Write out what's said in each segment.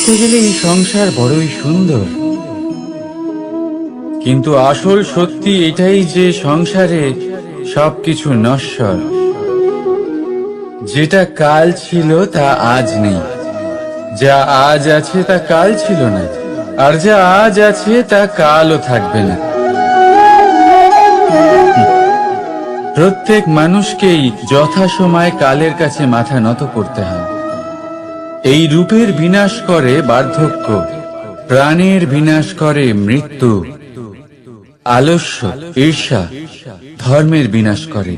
দেখতে গেলে এই সংসার বড়ই সুন্দর, কিন্তু আসল সত্যি এটাই যে সংসারে সবকিছু নশ্বর। যেটা কাল ছিল তা আজ নেই, যা আজ আছে তা কাল ছিল না, আর যা আজ আছে তা কালও থাকবে না। প্রত্যেক মানুষকেই যথাসময়ে কালের কাছে মাথা নত করতে হয়। এই রূপের বিনাশ করে বার্ধক্য, প্রাণের বিনাশ করে মৃত্যু, আলস্য, ঈর্ষা ধর্মের বিনাশ করে,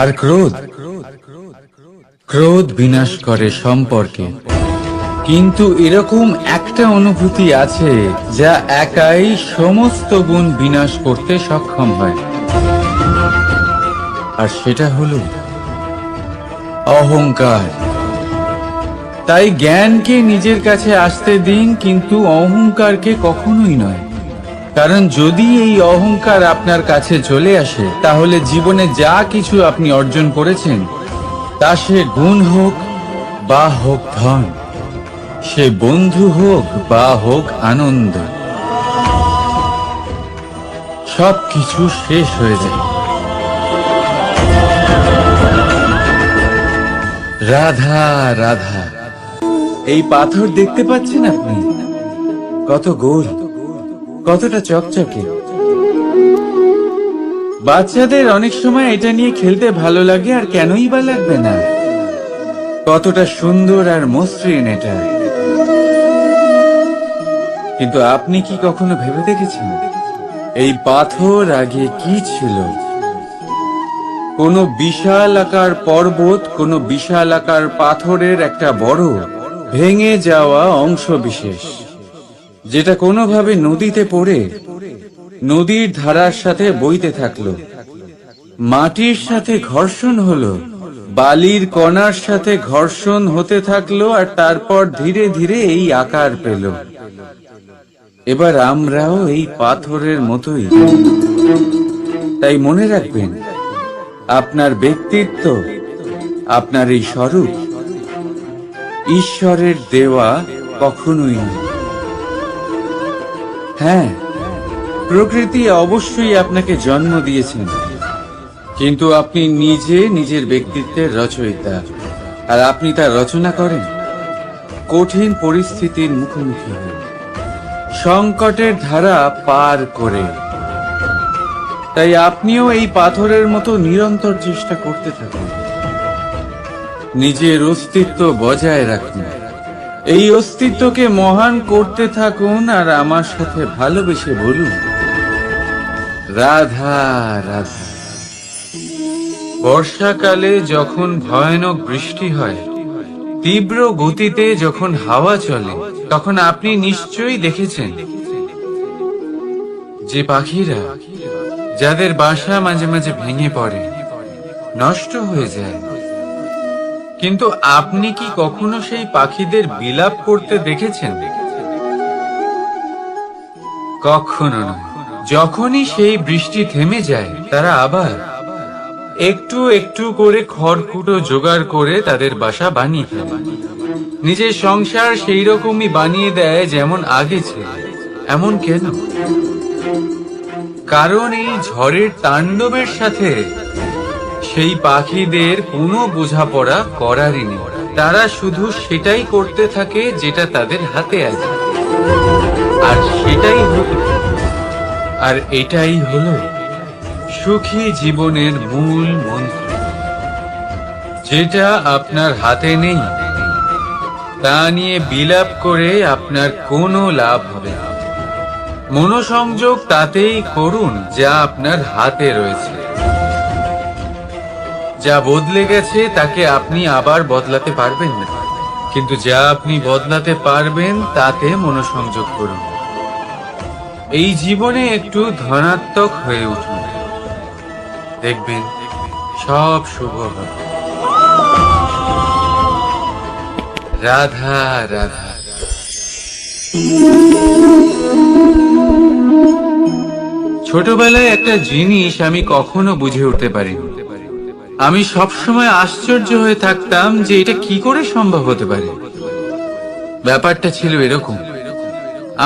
আর ক্রোধ বিনাশ করে সম্পর্কে। কিন্তু এরকম একটা অনুভূতি আছে যা একাই সমস্ত গুণ বিনাশ করতে সক্ষম হয়, আর সেটা হলো অহংকার। তাই জ্ঞানকে নিজের কাছে আসতে দিন, কিন্তু অহংকারকে কখনোই নয়। কারণ যদি এই অহংকার আপনার কাছে চলে আসে, তাহলে জীবনে যা কিছু আপনি অর্জন করেছেন, তা সে গুণ হোক বা হোক ধন, সে বন্ধু হোক বা হোক আনন্দ, সবকিছু শেষ হয়ে যায়। রাধা রাধা। এই পাথর দেখতে পাচ্ছেন আপনি? কত গোল, কতটা চকচকে। বাচ্চাদের অনেক সময় এটা নিয়ে খেলতে ভালো লাগে, আর কেনই বা লাগবে না। কতটা সুন্দর আর মসৃণ এটা। কিন্তু আপনি কি কখনো ভেবে দেখেছেন এই পাথর আগে কি ছিল? কোনো বিশাল আকার পর্বত, কোনো বিশাল আকার পাথরের একটা বড় ভেঙে যাওয়া অংশ বিশেষ, যেটা কোনোভাবে নদীতে পড়ে নদীর ধারার সাথে বইতে থাকলো, মাটির সাথে ঘর্ষণ হলো, বালির কণার সাথে ঘর্ষণ হতে থাকলো, আর তারপর ধীরে ধীরে এই আকার পেল। এবার আমরাও এই পাথরের মতোই। তাই মনে রাখবেন, আপনার ব্যক্তিত্ব, আপনার এই স্বরূপ ঈশ্বরের দেওয়া কখনোই নয়। হ্যাঁ, প্রকৃতি অবশ্যই আপনাকে জন্ম দিয়েছেন, কিন্তু আপনি নিজে নিজের ব্যক্তিত্বের রচয়িতা, আর আপনি তা রচনা করেন কঠিন পরিস্থিতির মুখোমুখি হয়ে, সংকটের ধারা পার করে। তাই আপনিও এই পাথরের মতো নিরন্তর চেষ্টা করতে থাকুন, নিজের অস্তিত্ব বজায় রাখুন, এই অস্তিত্বকে মহান করতে থাকুন, আর আমার সাথে ভালোবেসে বলুন রাধা রাধা। বর্ষাকালে যখন ভয়ানক বৃষ্টি হয়, তীব্র গতিতে যখন হাওয়া চলে, তখন আপনি নিশ্চয়ই দেখেছেন যে পাখিরা, যাদের বাসা মাঝে মাঝে ভেঙে পড়ে, নষ্ট হয়ে যায়। কিন্তু আপনি কি কখনো সেই পাখিদের বিলাপ করতে দেখেছেন? কখনো নয়। যখনই সেই বৃষ্টি থেমে যায়, তারা আবার একটু একটু করে খড়কুটো জোগাড় করে তাদের বাসা বানিয়ে ফেলে। নিজের সংসার সেই রকমই বানিয়ে দেয় যেমন আগে ছিল। এমন কেন? কারণ এই ঝড়ের তাণ্ডবের সাথে সেই পাখিদের কোনো বোঝাপড়া করারই নেই। তারা শুধু সেটাই করতে থাকে যেটা তাদের হাতে আছে, আর এটাই হলো সুখী জীবনের মূল মন্ত্র। যেটা আপনার হাতে নেই, তা নিয়ে বিলাপ করে আপনার কোনো লাভ হবে না। মনোসংযোগ তাতেই করুন যা আপনার হাতে রয়েছে। যা বদলে গেছে তাকে আপনি আবার বদলাতে পারবেন না, কিন্তু যা আপনি বদলাতে পারবেন তাতে মনোসংযোগ করুন। এই জীবনে একটু ধনাত্মক হয়ে উঠুন, দেখবেন সব শুভ হবে। রাধা রাধা। ছোটবেলায় একটা জিনিস আমি কখনো বুঝে উঠতে পারিনি। আমি সবসময় আশ্চর্য হয়ে থাকতাম যে এটা কি করে সম্ভব হতে পারে। ব্যাপারটা ছিল এরকম,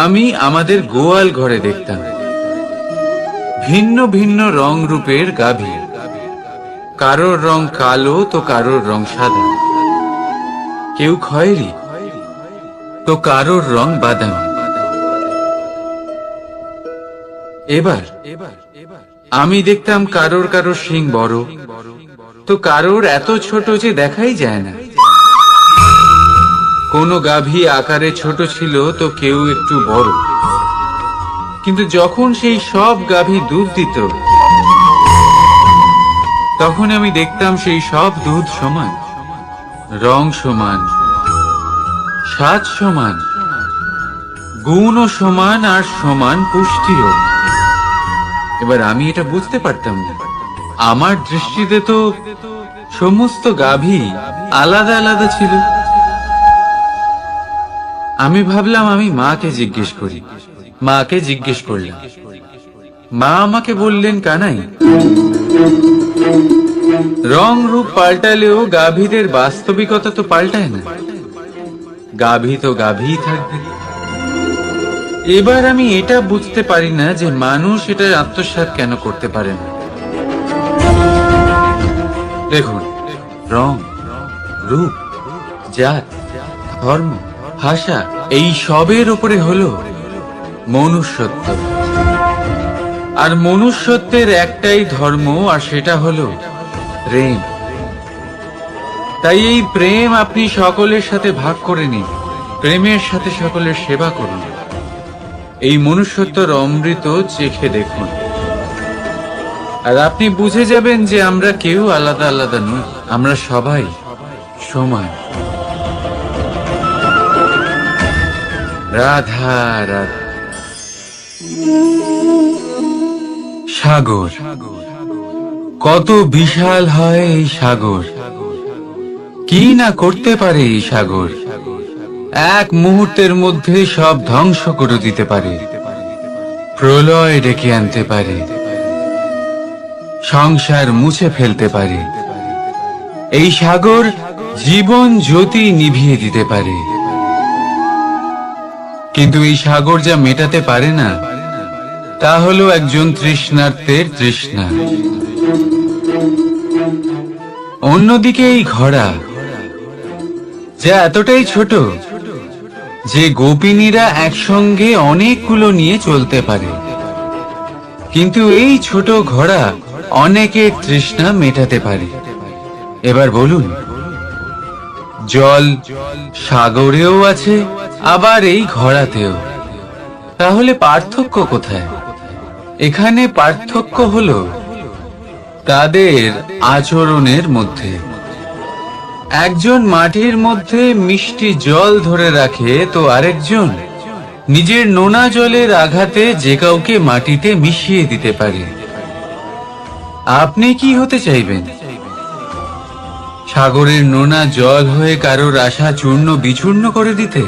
আমি আমাদের গোয়াল ঘরে দেখতাম ভিন্ন ভিন্ন রং রূপের গাভী। কারোর রং কালো তো কারোর রং সাদা, কেউ খয়েরি তো কারোর রং বাদামি। এবার আমি দেখতাম কারোর কারোর শিং বড় তো কারোর এত ছোট যে দেখাই যায় না। কোনো গাভী আকারে ছোট ছিল তো কেউ একটু বড়। কিন্তু যখন সেই সব গাভী দুধ দিত তখন আমি দেখতাম সেই সব দুধ সমান, রং সমান, স্বাদ সমান, গুণও সমান, আর সমান পুষ্টিও। এবার আমি এটা বুঝতে পারতাম না। আমার দৃষ্টিতে তো সমস্ত গাভী আলাদা আলাদা ছিল। আমি ভাবলাম আমি মাকে জিজ্ঞেস করি। মাকে জিজ্ঞেস করলাম। মা আমাকে বললেন, কানাই, রং রূপ পাল্টালেও গাভীদের বাস্তবিকতা তো পাল্টায় না। গাভী তো গাভীই থাকবে। এবার আমি এটা বুঝতে পারি না যে মানুষ এটা আত্মসাৎ কেন করতে পারে না। দেখুন, রং, রূপ, জাত, ধর্ম, ভাষা, এই সবের উপরে হলো মনুষ্যত্ব। আর মনুষ্যত্বের একটাই ধর্ম, আর সেটা হলো প্রেম। তাই এই প্রেম আপনি সকলের সাথে ভাগ করে নিন, প্রেমের সাথে সকলের সেবা করুন। এই মনুষ্যত্বর অমৃত চেখে দেখুন, আর আপনি বুঝে যাবেন যে আমরা কেউ আলাদা আলাদা নই, আমরা সবাই সমান। রাধা রাধা। সাগর, কত বিশাল হয় এই সাগর! কি না করতে পারে এই সাগর! এক মুহূর্তের মধ্যে সব ধ্বংস করে দিতে পারে, প্রলয় ডেকে আনতে পারে, সংসার মুছে ফেলতে পারে। এই সাগর জীবন জ্যোতি নিভিয়ে দিতে পারে। কিন্তু এই সাগর যা মেটাতে পারে না তা হলো একজন তৃষ্ণার্তের তৃষ্ণা। অন্যদিকে এই ঘোড়া, যা এতটাই ছোট যে গোপিনীরা একসঙ্গে অনেকগুলো নিয়ে চলতে পারে, কিন্তু এই ছোট ঘোড়া অনেকের তৃষ্ণা মেটাতে পারে। এবার বলুন, জল সাগরেও আছে, আবার এই ঘোড়াতেও। তাহলে পার্থক্য কোথায়? এখানে পার্থক্য হলো তাদের আচরণের মধ্যে। একজন মাটির মধ্যে মিষ্টি জল ধরে রাখে তো আরেকজন নিজের নোনা জলের আঘাতে যে কাউকে মাটিতে মিশিয়ে দিতে পারে। আপনি কি হতে চাইবেন? সাগরের নোনা জল হয়ে কারোর আশা চূর্ণ বিচূর্ণ করে দিতে,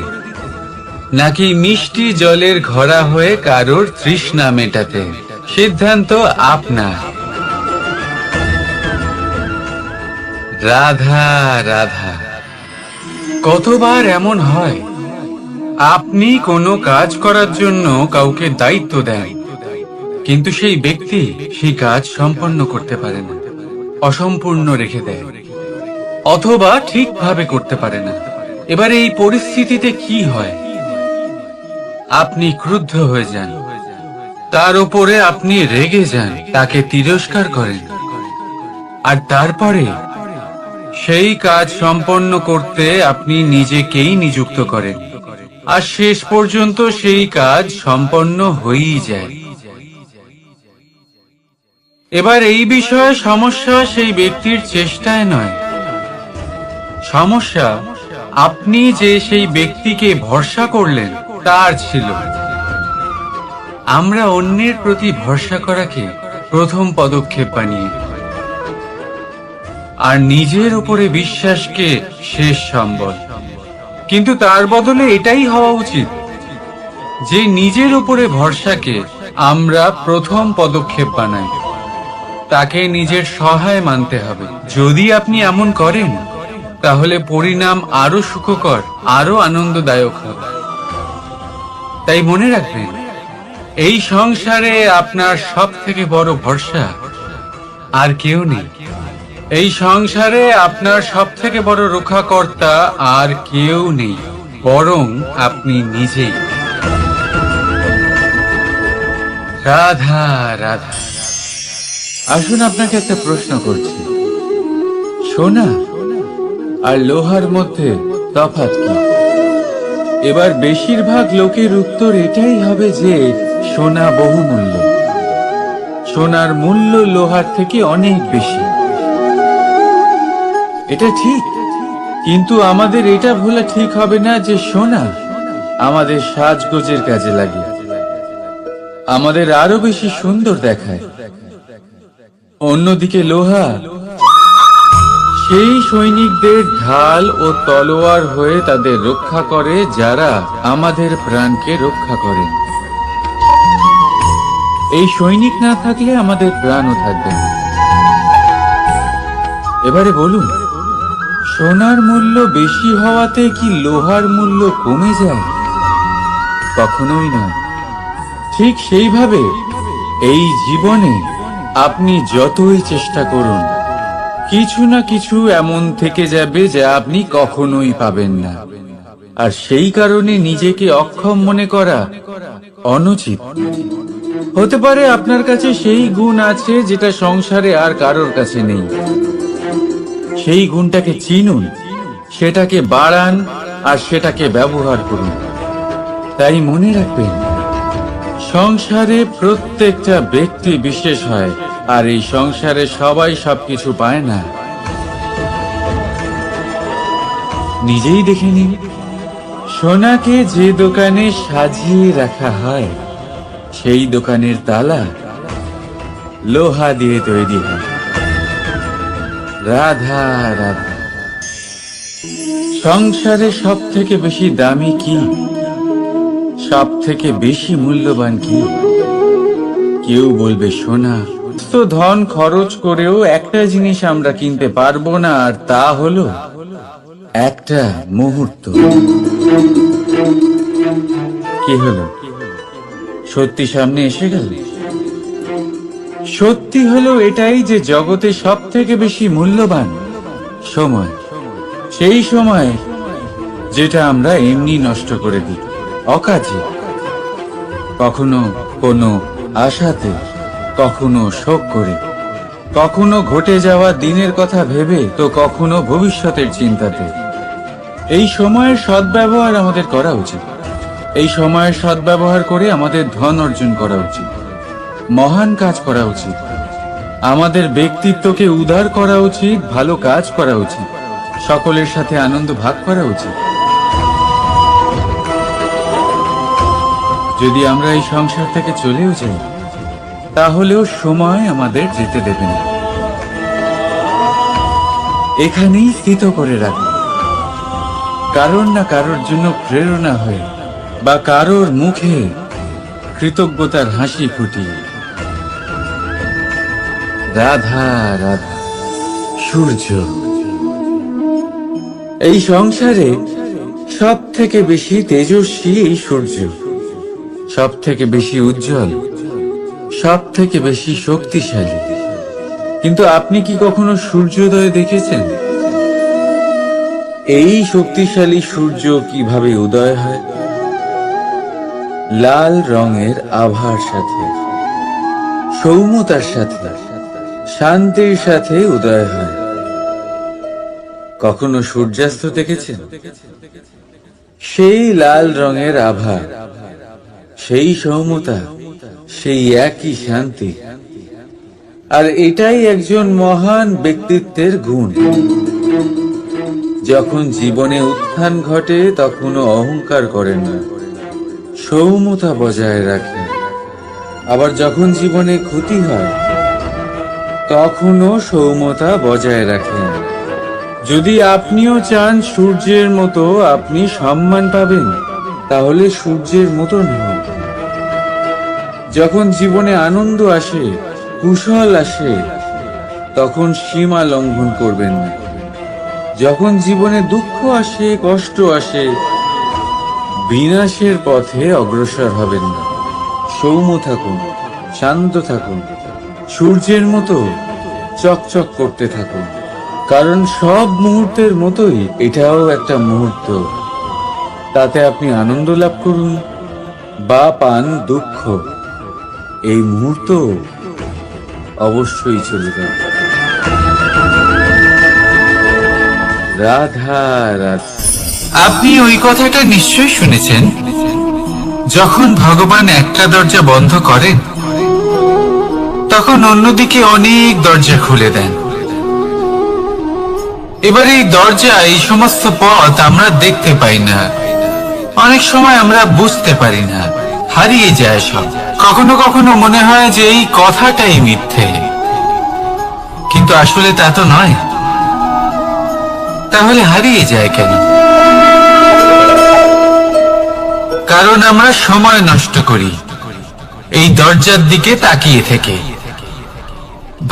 নাকি মিষ্টি জলের ঘোড়া হয়ে কারোর তৃষ্ণা মেটাতে? সিদ্ধান্ত আপনার। রাধা রাধা। কতবার এমন হয় আপনি কোনো কাজ করার জন্য কাউকে দায়িত্ব দেন, কিন্তু সেই ব্যক্তি সেই কাজ সম্পন্ন করতে পারে না, অসম্পূর্ণ রেখে দেয়, অথবা ঠিকভাবে করতে পারে না। এবার এই পরিস্থিতিতে কি হয়? আপনি ক্রুদ্ধ হয়ে যান, তার উপরে আপনি রেগে যান, তাকে তিরস্কার করেন, আর তারপরে সেই কাজ সম্পন্ন করতে আপনি নিজেকেই নিযুক্ত করেন, আর শেষ পর্যন্ত সেই কাজ সম্পন্ন হয়েই যায়। এবার এই বিষয়ে সমস্যা সেই ব্যক্তির চেষ্টায় নয়, সমস্যা আপনি যে সেই ব্যক্তিকে ভরসা করলেন তার ছিল। আমরা অন্যের প্রতি ভরসা করাকে প্রথম পদক্ষেপ বানিয়ে, আর নিজের উপরে বিশ্বাসকে শেষ সম্বল। কিন্তু তার বদলে এটাই হওয়া উচিত যে নিজের উপরে ভরসাকে আমরা প্রথম পদক্ষেপ বানাই, তাকে নিজের সহায় মানতে হবে। যদি আপনি এমন করেন তাহলে পরিণাম আরো সুখকর, আরো আনন্দদায়ক হবে। তাই মনে রাখবেন, এই সংসারে আপনার সব থেকে বড় ভরসা আর কেউ নেই। এই সংসারে আপনার সব থেকে বড় রক্ষাকর্তা আর কেউ নেই, বরং আপনি নিজেই। রাধা রাধা। আসুন আপনাকে একটা প্রশ্ন করছি, সোনা আর লোহার মধ্যে তফাৎ কি? এবার বেশিরভাগ লোকের উত্তর এটাই হবে যে সোনা বহুমূল্য। সোনার মূল্য লোহার থেকে অনেক বেশি। এটা ঠিক, কিন্তু আমাদের এটা ভুলা ঠিক হবে না যে সোনা আমাদের সাজগোজের কাজে লাগে, আমাদের আরো বেশি সুন্দর দেখায়। অন্যদিকে লোহা সেই সৈনিকদের ঢাল ও তলোয়ার হয়ে তাদের রক্ষা করে, যারা আমাদের প্রাণকে রক্ষা করেন। এই সৈনিক না থাকলে আমাদের প্রাণও থাকবে না। এবারে বলুন, সোনার মূল্য বেশি হওয়াতে কি লোহার মূল্য কমে যায়? কখনোই না। ঠিক সেইভাবে এই জীবনে আপনি যতই চেষ্টা করুন, কিছু না কিছু এমন থেকে যাবে যা আপনি কখনোই পাবেন না। আর সেই কারণে নিজেকে অক্ষম মনে করা অনুচিত। হতে পারে আপনার কাছে সেই গুণ আছে যেটা সংসারে আর কারোর কাছে নেই। সেই গুণটাকে চিনুন, সেটাকে বাড়ান আর সেটাকে ব্যবহার করুন। তাই মনে রাখবেন, সংসারে প্রত্যেকটা ব্যক্তি বিশেষ হয়, আর এই সংসারে সবাই সবকিছু পায় না। নিজেই দেখে নিন, সোনাকে যে দোকানে সাজিয়ে রাখা হয়, সেই দোকানের তালা লোহা দিয়ে তৈরি হয়। রাধা রাধা। সংসারে সব থেকে বেশি দামি কি? সব থেকে বেশি মূল্যবান কি? কেউ বলবে সোনা। তো ধন খরচ করেও একটা জিনিস আমরা কিনতে পারবো না, আর তা হলো একটা মুহূর্ত। কি হলো? সত্যি সামনে এসে গেল। সত্যি হলো এটাই যে জগতে সব থেকে বেশি মূল্যবান সময়। সেই সময় যেটা আমরা এমনি নষ্ট করে দিই, অকাজে, কখনো কোনো আশাতে, কখনো শোক করে, কখনো ঘটে যাওয়া দিনের কথা ভেবে, তো কখনো ভবিষ্যতের চিন্তাতে। এই সময়ের সদ্ব্যবহার আমাদের করা উচিত। এই সময়ের সদ্ব্যবহার করে আমাদের ধন অর্জন করা উচিত, মহান কাজ করা উচিত, আমাদের ব্যক্তিত্বকে উদার করা উচিত, ভালো কাজ করা উচিত, সকলের সাথে আনন্দ ভাগ করা উচিত। যদি আমরা এই সংসার থেকে চলেও যাই, তাহলেও সময় আমাদের যেতে দেবে না। এখানেই স্থিত করে রাখবে, কারোর না কারোর জন্য প্রেরণা হয়ে, বা কারোর মুখে কৃতজ্ঞতার হাসি ফুটিয়ে। রাধা রাধা। সূর্য। এই সংসারে সব থেকে বেশি তেজস্বী এই সূর্য, সব থেকে বেশি উজ্জ্বল, সব থেকে বেশি শক্তিশালী। কিন্তু আপনি কি কখনো সূর্যোদয় দেখেছেন? এই শক্তিশালী সূর্য কিভাবে উদয় হয়? লাল রঙের আভার সাথে, সৌম্যতার সাথে, শান্তির সাথে উদয় হয়। কখনো সূর্যাস্ত দেখেছেন? সেই লাল রঙের আভা, সেই সৌম্যতা, সেই একই শান্তি। আর এটাই একজন মহান ব্যক্তিত্বের গুণ। যখন জীবনে উত্থান ঘটে, তখনও অহংকার করেন না, সৌম্যতা বজায় রাখেন। আবার যখন জীবনে ক্ষতি হয়, তখনও সৌম্যতা বজায় রাখেন। যদি আপনিও চান সূর্যের মতো আপনি সম্মান পাবেন, তাহলে সূর্যের মতন হন। যখন জীবনে আনন্দ আসে, কুশল আসে, তখন সীমা লঙ্ঘন করবেন না। যখন জীবনে দুঃখ আসে, কষ্ট আসে, বিনাশের পথে অগ্রসর হবেন না। সৌম্য থাকুন, শান্ত থাকুন, সূর্যের মতো চকচক করতে থাকুন। কারণ সব মুহূর্তের মতোই এটাও একটা মুহূর্ত। তাতে আপনি আনন্দ লাভ করুন বা পান দুঃখ, এই মুহূর্ত অবশ্যই চলে যাবে। রাধা রাধা। আপনি ওই কথাটা নিশ্চয়ই শুনেছেন, যখন ভগবান একটা দরজা বন্ধ করেন তখন অন্যদিকে অনেক দরজা খুলে দেন। এবার এই দরজা, এই সমস্ত পথ আমরা দেখতে পাই না, অনেক সময় আমরা বুঝতে পারি না, হারিয়ে যায় সব। কখনো কখনো মনে হয় যে এই কথাটাই মিথ্যে, কিন্তু আসলে তা তো নয়। তাহলে হারিয়ে যায় কেন? কারণ আমরা সময় নষ্ট করি এই দরজার দিকে তাকিয়ে থেকে।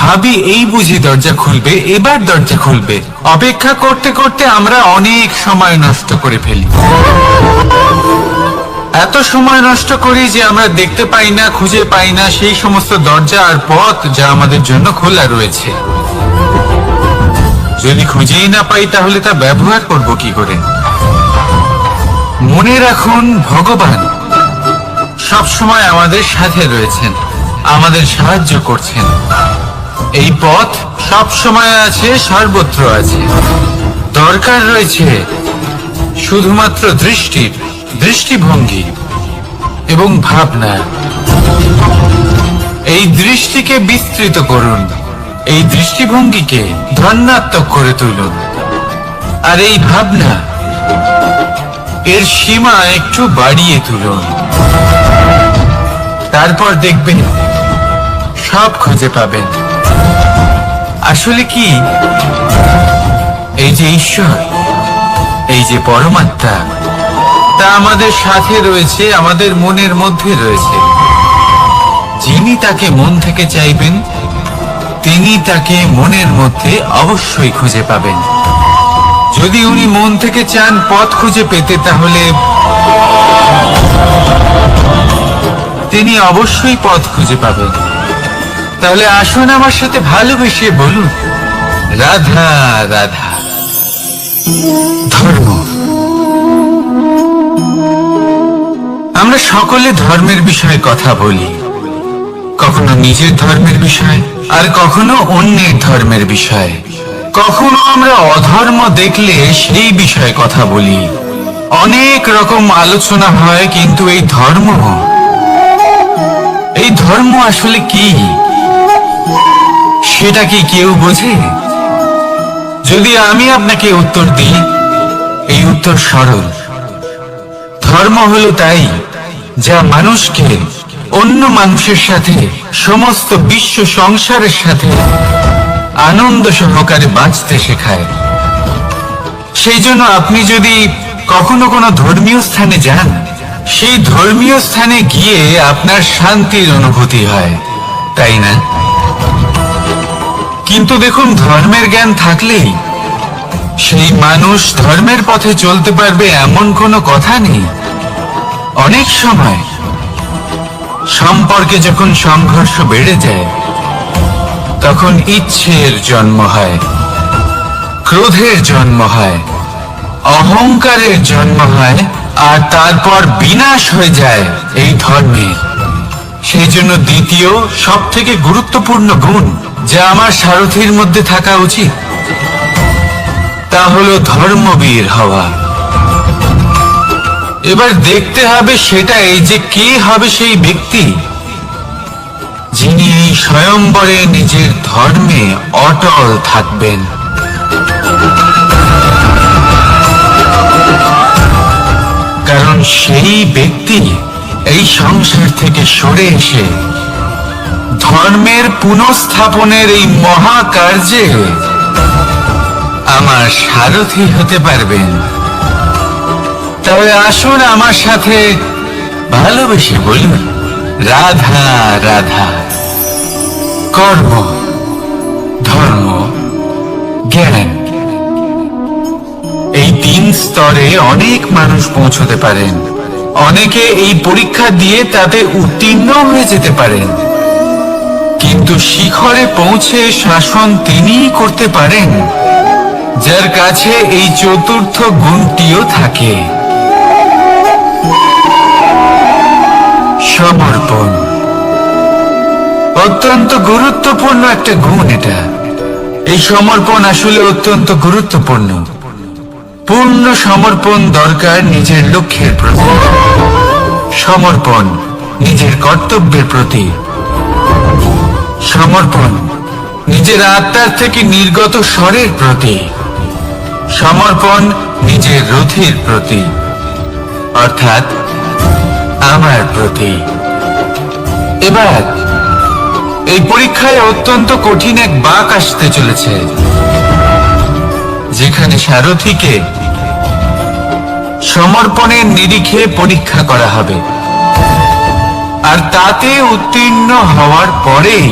ভাবি এই বুঝি দরজা খুলবে, এবার দরজা খুলবে। অপেক্ষা করতে করতে আমরা অনেক সময় নষ্ট করে ফেলি। এত সময় নষ্ট করি যে আমরা দেখতে পাই না, খুঁজে পাই না সেই সমস্ত দরজা আর পথ যা আমাদের জন্য খোলা রয়েছে। যদি খুঁজেই না পাই তাহলে তা ব্যবহার করব কি করে? মনে রাখুন, ভগবান সব সময় আমাদের সাথে রয়েছেন, আমাদের সাহায্য করছেন। এই পথ সব সময় আছে, সর্বত্র আছে। দরকার রয়েছে শুধুমাত্র দৃষ্টিভঙ্গি এবং ভাবনা। এই দৃষ্টিকে বিস্তৃত করুন, এই দৃষ্টিভঙ্গিকে ধনাত্মক করে তুলুন, আর এই ভাবনা, এর সীমা একটু বাড়িয়ে তুলুন। তারপর দেখবেন সব খুঁজে পাবেন। আসলে কি, এই যে ঈশ্বর, এই যে পরমাত্মা, তা আমাদের সাথে রয়েছে, আমাদের মনের মধ্যে রয়েছে। যিনি তাকে মন থেকে চাইবেন তিনি তাকে মনের মধ্যে অবশ্যই খুঁজে পাবেন। যদি উনি মন থেকে চান পথ খুঁজে পেতে, তাহলে তিনি অবশ্যই পথ খুঁজে পাবেন। তাহলে আসুন আমার সাথে ভালোবেসে বলুন, রাধা রাধা। ধর্ম। আমরা সকলে ধর্মের বিষয়ে কথা বলি, কখনো নিজের ধর্মের বিষয়, আর কখনো অন্যের ধর্মের বিষয়। কখনো আমরা অধর্ম দেখলে সেই বিষয়ে কথা বলি। অনেক রকম আলোচনা হয়, কিন্তু এই ধর্ম আসলে কি, সেটা কি কেউ বোঝে? যদি আমি আপনাকে উত্তর দিই, এই উত্তর সরল। ধর্ম হলো তাই যা মানুষকে অন্য মানুষের সাথে, সমস্ত বিশ্ব সংসারের সাথে আনন্দ সহকারে বাঁচতে শেখায়। সেই জন্য আপনি যদি কখনো কোনো ধর্মীয় স্থানে যান, সেই ধর্মীয় স্থানে গিয়ে আপনার শান্তির অনুভূতি হয়, তাই না? কিন্তু দেখুন, ধর্মের জ্ঞান থাকলেই সেই মানুষ ধর্মের পথে চলতে পারবে এমন কোনো কথা নেই। অনেক সময় সম্পর্কে যখন সংঘর্ষ বেড়ে যায়, তখন ইচ্ছের জন্ম হয়, ক্রোধের জন্ম হয়, অহংকারের জন্ম হয়, আর তারপর বিনাশ হয়ে যায় এই ধর্মের। সেই জন্য দ্বিতীয় সব থেকে গুরুত্বপূর্ণ গুণ যা আমার সারথীর মধ্যে থাকা উচিত, তা হলো ধর্মবীর হওয়া। এবার দেখতে হবে সেটা এই যে কে হবে সেই ব্যক্তি যিনি স্বয়ম্বরে নিজের ধর্মে অটল থাকবেন। কারণ সেই ব্যক্তি এই সংসার থেকে সরে এসে ধর্মের পুনঃস্থাপনের এই মহাকার্যে আমার সারথী হতে পারবেন। তাহলে আসুন আমার সাথে ভালোবেসে বলুন, রাধা রাধা। কর্ম, ধর্ম, জ্ঞান, স্তরে অনেক মানুষ পৌঁছতে পারেন। অনেকে এই পরীক্ষা দিয়ে তাতে উত্তীর্ণ হয়ে যেতে পারেন, কিন্তু শিখরে পৌঁছে শাসন তিনিই করতে পারেন যার কাছে এই চতুর্থ গুণটিও থাকে, সমর্পণ। অত্যন্ত গুরুত্বপূর্ণ একটা গুণ এটা। এই সমর্পণ আসলে অত্যন্ত গুরুত্বপূর্ণ। পূর্ণ সমর্পণ দরকার নিজের লক্ষ্যের প্রতি, সমর্পণ নিজের কর্তব্যের প্রতি, সমর্পণ নিজের আত্মার থেকে নির্গত স্বরের প্রতি, সমর্পণ নিজের রথের প্রতি, অর্থাৎ আমার প্রতি। এবার এই পরীক্ষায় অত্যন্ত কঠিন এক বাঁক আসতে চলেছে, যেখানে সারথীকে সমর্পণের নিরিখে পরীক্ষা করা হবে, আর তাতে উত্তীর্ণ হওয়ার পরেই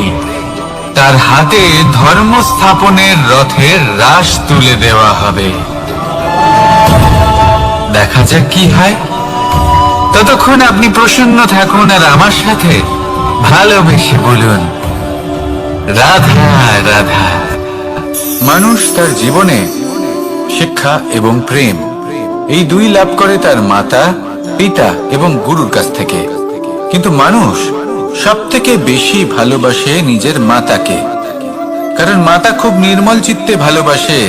তার হাতে ধর্ম স্থাপনের রথের রাশ তুলে দেওয়া হবে। দেখা যাক কি হয়। ততক্ষণ আপনি প্রসন্ন থাকুন আর আমার সাথে ভালোবেসে বলুন, রাধা রাধা। মানুষ তার জীবনে শিক্ষা এবং প্রেম এই দুই লাভ করে তার মাতা, পিতা এবং গুরুর কাছ থেকে। কিন্তু মানুষ সবথেকে বেশি ভালোবাসে নিজের মাতাকে, কারণ মাতা খুব নির্মল চিত্তে ভালোবাসে,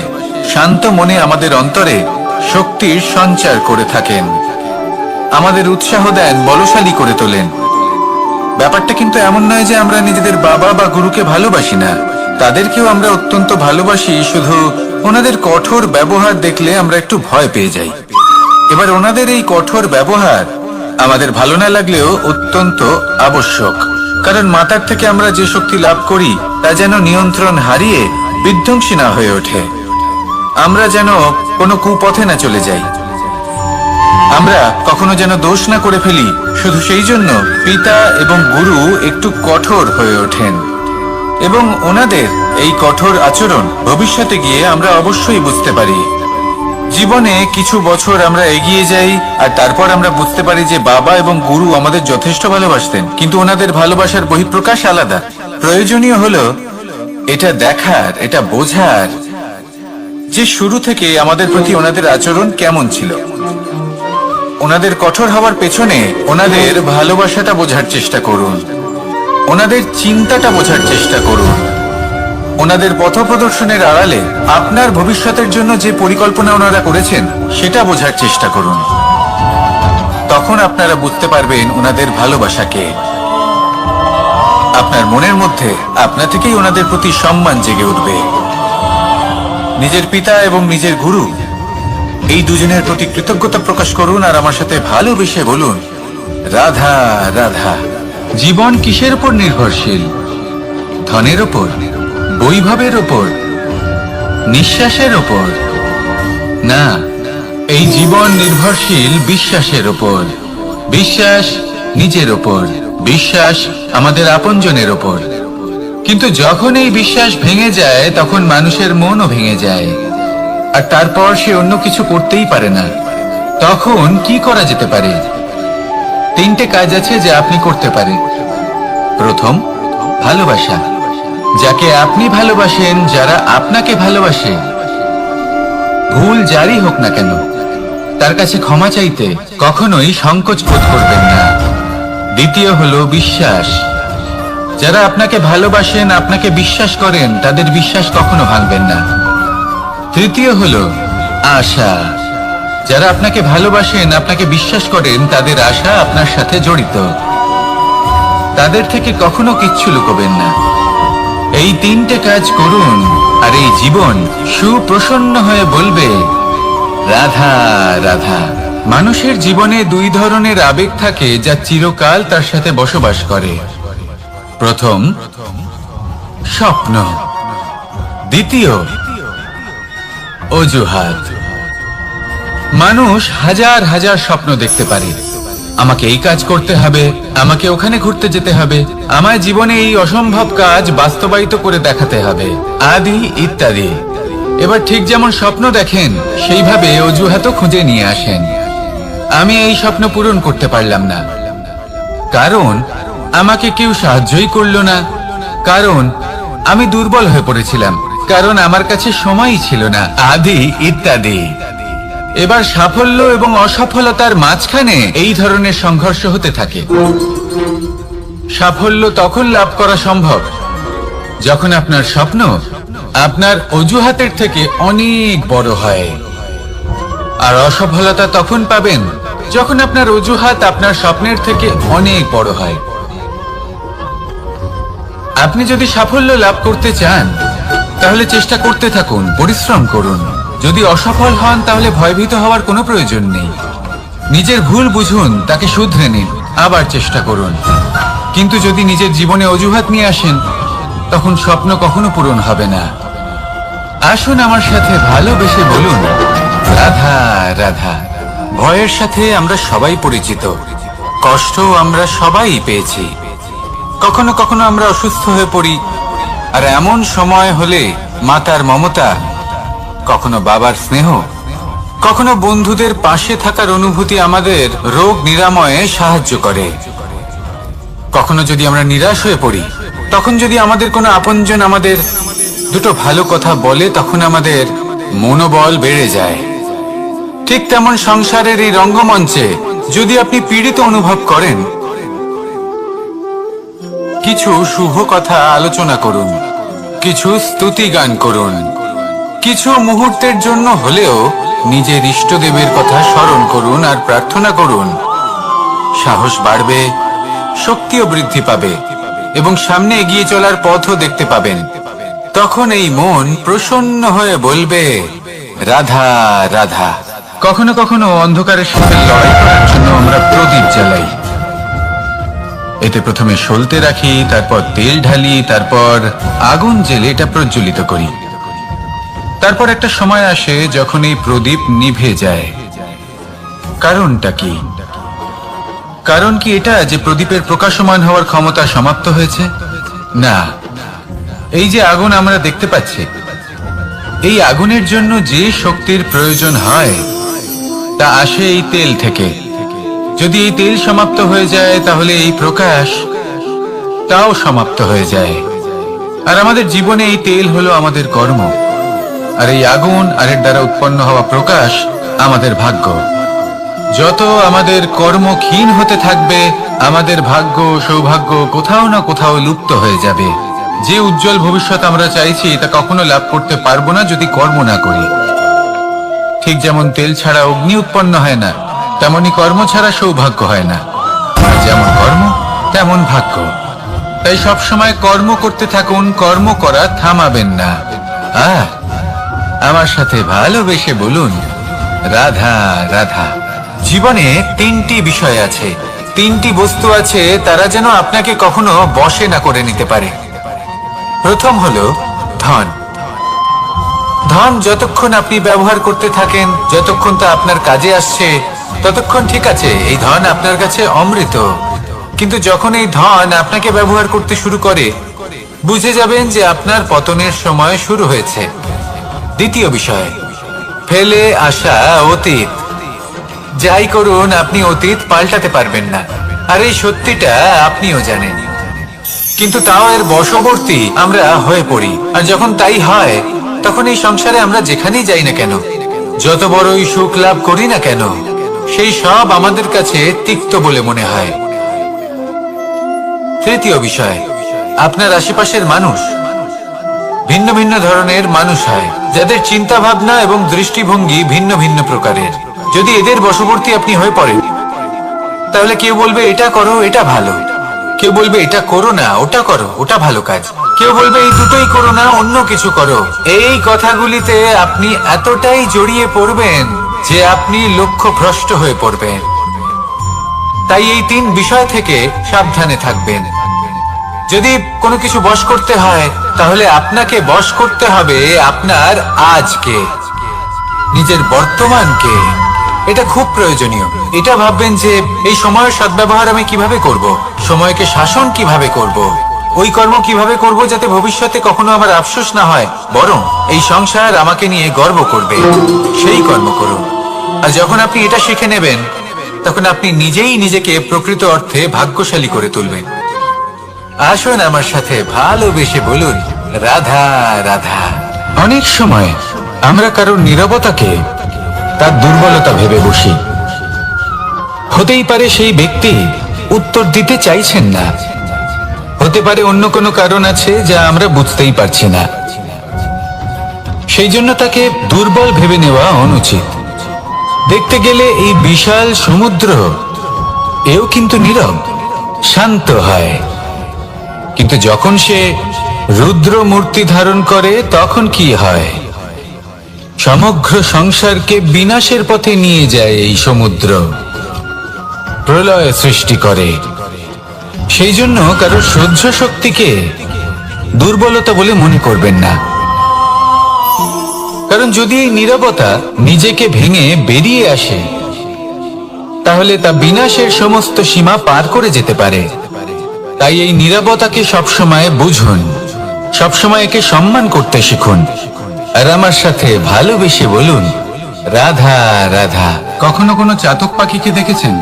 শান্ত মনে আমাদের অন্তরে শক্তির সঞ্চার করে থাকেন, আমাদের উৎসাহ দেন, বলশালী করে তোলেন। ব্যাপারটা কিন্তু এমন নয় যে আমরা নিজেদের বাবা বা গুরুকে ভালোবাসি না, তাদেরকেও আমরা অত্যন্ত ভালোবাসি, শুধু ওনাদের কঠোর ব্যবহার দেখলে আমরা একটু ভয় পেয়ে যাই। এবার ওনাদের এই কঠোর ব্যবহার আমাদের ভালো না লাগলেও অত্যন্ত আবশ্যক, কারণ মাতার থেকে আমরা যে শক্তি লাভ করি তা যেন নিয়ন্ত্রণ হারিয়ে বিধ্বংসী না হয়ে ওঠে, আমরা যেন কোনো কুপথে না চলে যাই, আমরা কখনো যেন দোষ না করে ফেলি। শুধু সেই জন্য পিতা এবং গুরু একটু কঠোর হয়ে ওঠেন, এবং ওনাদের এই কঠোর আচরণ ভবিষ্যতে গিয়ে আমরা অবশ্যই বুঝতে পারি। জীবনে কিছু বছর আমরা এগিয়ে যাই আর তারপর আমরা বুঝতে পারি যে বাবা এবং গুরু আমাদের যথেষ্ট ভালোবাসতেন, কিন্তু ওনাদের ভালোবাসার বহিঃপ্রকাশ আলাদা। প্রয়োজনীয় হলো এটা দেখার, এটা বোঝার যে শুরু থেকে আমাদের প্রতি ওনাদের আচরণ কেমন ছিল। ওনাদের কঠোর হওয়ার পেছনে ওনাদের ভালোবাসাটা বোঝার চেষ্টা করুন, ওনাদের চিন্তাটা বোঝার চেষ্টা করুন, ওনাদের পথপ্রদর্শনের আড়ালে আপনার ভবিষ্যতের জন্য যে পরিকল্পনা ওনারা করেছেন সেটা বোঝার চেষ্টা করুন। তখন আপনারা বুঝতে পারবেন ওনাদের ভালোবাসাকে। আপনার মনের মধ্যে আপনা থেকেই ওনাদের প্রতি সম্মান জেগে উঠবে। নিজের পিতা এবং নিজের গুরু এই দুজনের প্রতি কৃতজ্ঞতা প্রকাশ করুন আর আমার সাথে ভালোবেসে বলুন, রাধা রাধা। জীবন কিসের উপর নির্ভরশীল? ধনের উপর, বৈভবের উপর, নিঃশ্বাসের উপর? না, এই জীবন নির্ভরশীল বিশ্বাসের উপর। বিশ্বাস নিজের উপর, বিশ্বাস আমাদের আপনজনের উপর। কিন্তু যখন এই বিশ্বাস ভেঙে যায় তখন মানুষের মনও ভেঙে যায়, আর তারপর সে অন্য কিছু করতেই পারে না। তখন কি করা যেতে পারে? তিনটে কাজ আছে যা আপনি করতে পারেন। প্রথম, ভালোবাসা। যাকে আপনি ভালোবাসেন, যারা আপনাকে ভালোবাসে, ভুল যারই হোক না কেন, তার কাছে ক্ষমা চাইতে কখনোই সংকোচ বোধ করবেন না। দ্বিতীয় হলো বিশ্বাস। যারা আপনাকে ভালোবাসেন, আপনাকে বিশ্বাস করেন, তাদের বিশ্বাস কখনো ভাঙবেন না। তৃতীয় হলো আশা। যারা আপনাকে ভালোবাসেন, আপনাকে বিশ্বাস করেন, তাদের আশা আপনার সাথে জড়িত, তাদের থেকে কখনো কিচ্ছু লুকোবেন না। এই তিনটে কাজ করুন আর এই জীবন সুপ্রসন্ন হয়ে বলবে, রাধা রাধা। মানুষের জীবনে দুই ধরনের আবেগ থাকে যা চিরকাল তার সাথে বসবাস করে। প্রথম, স্বপ্ন। দ্বিতীয়, অজুহাত। মানুষ হাজার হাজার স্বপ্ন দেখতে পারে। আমাকে এই কাজ করতে হবে, আমাকে ওখানে ঘুরতে যেতে হবে, আমার জীবনে এই অসম্ভব কাজ বাস্তবায়িত করে দেখাতে হবে, আদি ইত্যাদি। এবার ঠিক যেমন স্বপ্ন দেখেন সেইভাবে অজুহাতও খুঁজে নিয়ে আসেন। আমি এই স্বপ্ন পূরণ করতে পারলাম না, কারণ আমাকে কেউ সাহায্যই করলো না, কারণ আমি দুর্বল হয়ে পড়েছিলাম, কারণ আমার কাছে সময়ই ছিল না, আদি ইত্যাদি। এবার সাফল্য এবং অসফলতার মাঝখানে এই ধরনের সংঘর্ষ হতে থাকে। সাফল্য তখন লাভ করা সম্ভব যখন আপনার স্বপ্ন আপনার অজুহাতের থেকে অনেক বড় হয়, আর অসফলতা তখন পাবেন যখন আপনার অজুহাত আপনার স্বপ্নের থেকে অনেক বড় হয়। আপনি যদি সাফল্য লাভ করতে চান তাহলে চেষ্টা করতে থাকুন, পরিশ্রম করুন। যদি অসফল হন তাহলে ভয়ভীত হওয়ার কোনো প্রয়োজন নেই। নিজের ভুল বুঝুন, তাকে শুধরে নিন, আবার চেষ্টা করুন। কিন্তু যদি নিজের জীবনে অজুহাত নিয়ে আসেন তখন স্বপ্ন কখনো পূরণ হবে না। আসুন আমার সাথে ভালোবেসে বলুন, রাধা রাধা। ভয়ের সাথে আমরা সবাই পরিচিত, কষ্ট আমরা সবাই পেয়েছি। কখনো কখনো আমরা অসুস্থ হয়ে পড়ি, আর এমন সময় হলে মাতার মমতা, কখনো বাবার স্নেহ, কখনো বন্ধুদের পাশে থাকার অনুভূতি আমাদের রোগ নিরাময়ে সাহায্য করে। কখনো যদি আমরা নিরাশ হয়ে পড়ি, তখন যদি আমাদের কোনো আপনজন আমাদের দুটো ভালো কথা বলে, তখন আমাদের মনোবল বেড়ে যায়। ঠিক তেমন সংসারের এই রঙ্গমঞ্চে যদি আপনি পীড়িত অনুভব করেন, কিছু শুভ কথা আলোচনা করুন, কিছু স্তুতি গান করুন, কিছু মুহূর্তের জন্য হলেও নিজের ইষ্টদেবের কথা স্মরণ করুন আর প্রার্থনা করুন। সাহস বাড়বে, শক্তিও বৃদ্ধি পাবে এবং সামনে এগিয়ে চলার পথও দেখতে পাবেন। তখন এই মন প্রসন্ন হয়ে বলবে, রাধা রাধা। কখনো কখনো অন্ধকারের সাথে লড়াই করার জন্য আমরা প্রদীপ জ্বালাই। এতে প্রথমে সলতে রাখি, তারপর তেল ঢালি, তারপর আগুন জেলে এটা প্রজ্বলিত করি। তারপর একটা সময় আসে যখন এই প্রদীপ নিভে যায়। কারণটা কি? কারণ কি এটা যে প্রদীপের প্রকাশমান হওয়ার ক্ষমতা সমাপ্ত হয়েছে? না, এই যে আগুন আমরা দেখতে পাচ্ছি, এই আগুনের জন্য যে শক্তির প্রয়োজন হয় তা আসে এই তেল থেকে। যদি এই তেল সমাপ্ত হয়ে যায় তাহলে এই প্রকাশ তাও সমাপ্ত হয়ে যায়। আর আমাদের জীবনে এই তেল হলো আমাদের কর্ম, আর এই আগুন আর এর দ্বারা উৎপন্ন হওয়া প্রকাশ আমাদের ভাগ্য। যত আমাদের কর্ম ক্ষীণ হতে থাকবে, আমাদের ভাগ্য সৌভাগ্য কোথাও না কোথাও লুপ্ত হয়ে যাবে। যে উজ্জ্বল ভবিষ্যৎ আমরা চাইছি তা কখনো লাভ করতে পারবো না যদি কর্ম না করি। ঠিক যেমন তেল ছাড়া অগ্নি উৎপন্ন হয় না, তেমনি কর্ম ছাড়া সৌভাগ্য হয় না। আর যেমন কর্ম তেমন ভাগ্য। তাই সবসময় কর্ম করতে থাকুন, কর্ম করা থামাবেন না। আর আমার সাথে ভালোবেসে বলুন, রাধা রাধা। জীবনে তিনটি বিষয় আছে, তিনটি বস্তু আছে, তারা যেন আপনাকে কখনো বশে না করে নিতে পারে। প্রথম হলো ধন। ধন যতক্ষণ আপনি ব্যবহার করতে থাকেন, যতক্ষণ তা আপনার কাজে আসছে, ততক্ষণ ঠিক আছে, এই ধন আপনার কাছে অমৃত। কিন্তু যখন এই ধন আপনাকে ব্যবহার করতে শুরু করে, বুঝে যাবেন যে আপনার পতনের সময় শুরু হয়েছে। দ্বিতীয় বিষয়, ফেলে আসা অতীত। যাই করুন, আপনি অতীত পাল্টাতে পারবেন না, আর এই সত্যিটা আপনিও জানেন। কিন্তু তাও এর বশবর্তী আমরা হয়ে পড়ি, আর যখন তাই হয় তখন এই সংসারে আমরা যেখানেই যাই না কেন, যত বড়ই সুখ লাভ করি না কেন, সেই সব আমাদের কাছে তিক্ত বলে মনে হয়। তৃতীয় বিষয়, আপনার আশেপাশের মানুষ ভিন্ন ভিন্ন ধরনের মানুষ হয়, যাদের চিন্তা ভাবনা এবং দৃষ্টিভঙ্গি ভিন্ন ভিন্ন প্রকারের। যদি এদের বশবর্তী আপনি হয়ে পড়েন, তাহলে কেউ বলবে এটা করো, এটা ভালো। কেউ বলবে এটা করো না, ওটা করো, ওটা ভালো কাজ। কেউ বলবে এই দুটোই করো না, অন্য কিছু করো। এই কথাগুলিতে আপনি এতটাই জড়িয়ে পড়বেন যে আপনি লক্ষ্যভ্রষ্ট হয়ে পড়বেন। তাই এই তিন বিষয় থেকে সাবধানে থাকবেন। যদি কোনো কিছু বশ করতে হয়, তাহলে আপনাকে বশ করতে হবে আপনার আজকে, নিজের বর্তমানকে। এটা খুব প্রয়োজনীয়। এটা ভাববেন যে এই সময়ের সদ্ব্যবহার আমি কিভাবে করব, সময়কে শাসন কিভাবে করব, ওই কর্ম কিভাবে করব যাতে ভবিষ্যতে কখনো আমার আফসোস না হয়, বরং এই সংসার আমাকে নিয়ে গর্ব করবে, সেই কর্ম করুন। আর যখন আপনি এটা শিখে নেবেন, তখন আপনি নিজেই নিজেকে প্রকৃত অর্থে ভাগ্যশালী করে তুলবেন। আসুন আমার সাথে ভালোবেসে বলুন, রাধা রাধা। অনেক সময় আমরা কারোর নীরবতাকে তার দুর্বলতা ভেবে বসি। হতেই পারে সেই ব্যক্তি উত্তর দিতে চাইছেন না, হতে পারে অন্য কোনো কারণ আছে যা আমরা বুঝতেই পারছি না। সেই জন্য তাকে দুর্বল ভেবে নেওয়া অনুচিত। দেখতে গেলে এই বিশাল সমুদ্র এও কিন্তু নীরব, শান্ত হয়। কিন্তু যখন সে রুদ্র মূর্তি ধারণ করে তখন কি হয়? সমগ্র সংসারকে বিনাশের পথে নিয়ে যায় এই সমুদ্র, প্রলয় সৃষ্টি করে। সেই জন্য কারো সহ্য শক্তিকে দুর্বলতা বলে মনে করবেন না। কারণ যদি এই নীরবতা নিজেকে ভেঙে বেরিয়ে আসে, তাহলে তা বিনাশের সমস্ত সীমা পার করে যেতে পারে। তাই এই নীরবতাকে সবসময় বুঝুন, সবসময় একে সম্মান করতে শিখুন। আর আমার সাথে ভালোবেসে বলুন, রাধা রাধা। কখনো কোনো চাতক পাখিকে দেখেছেন?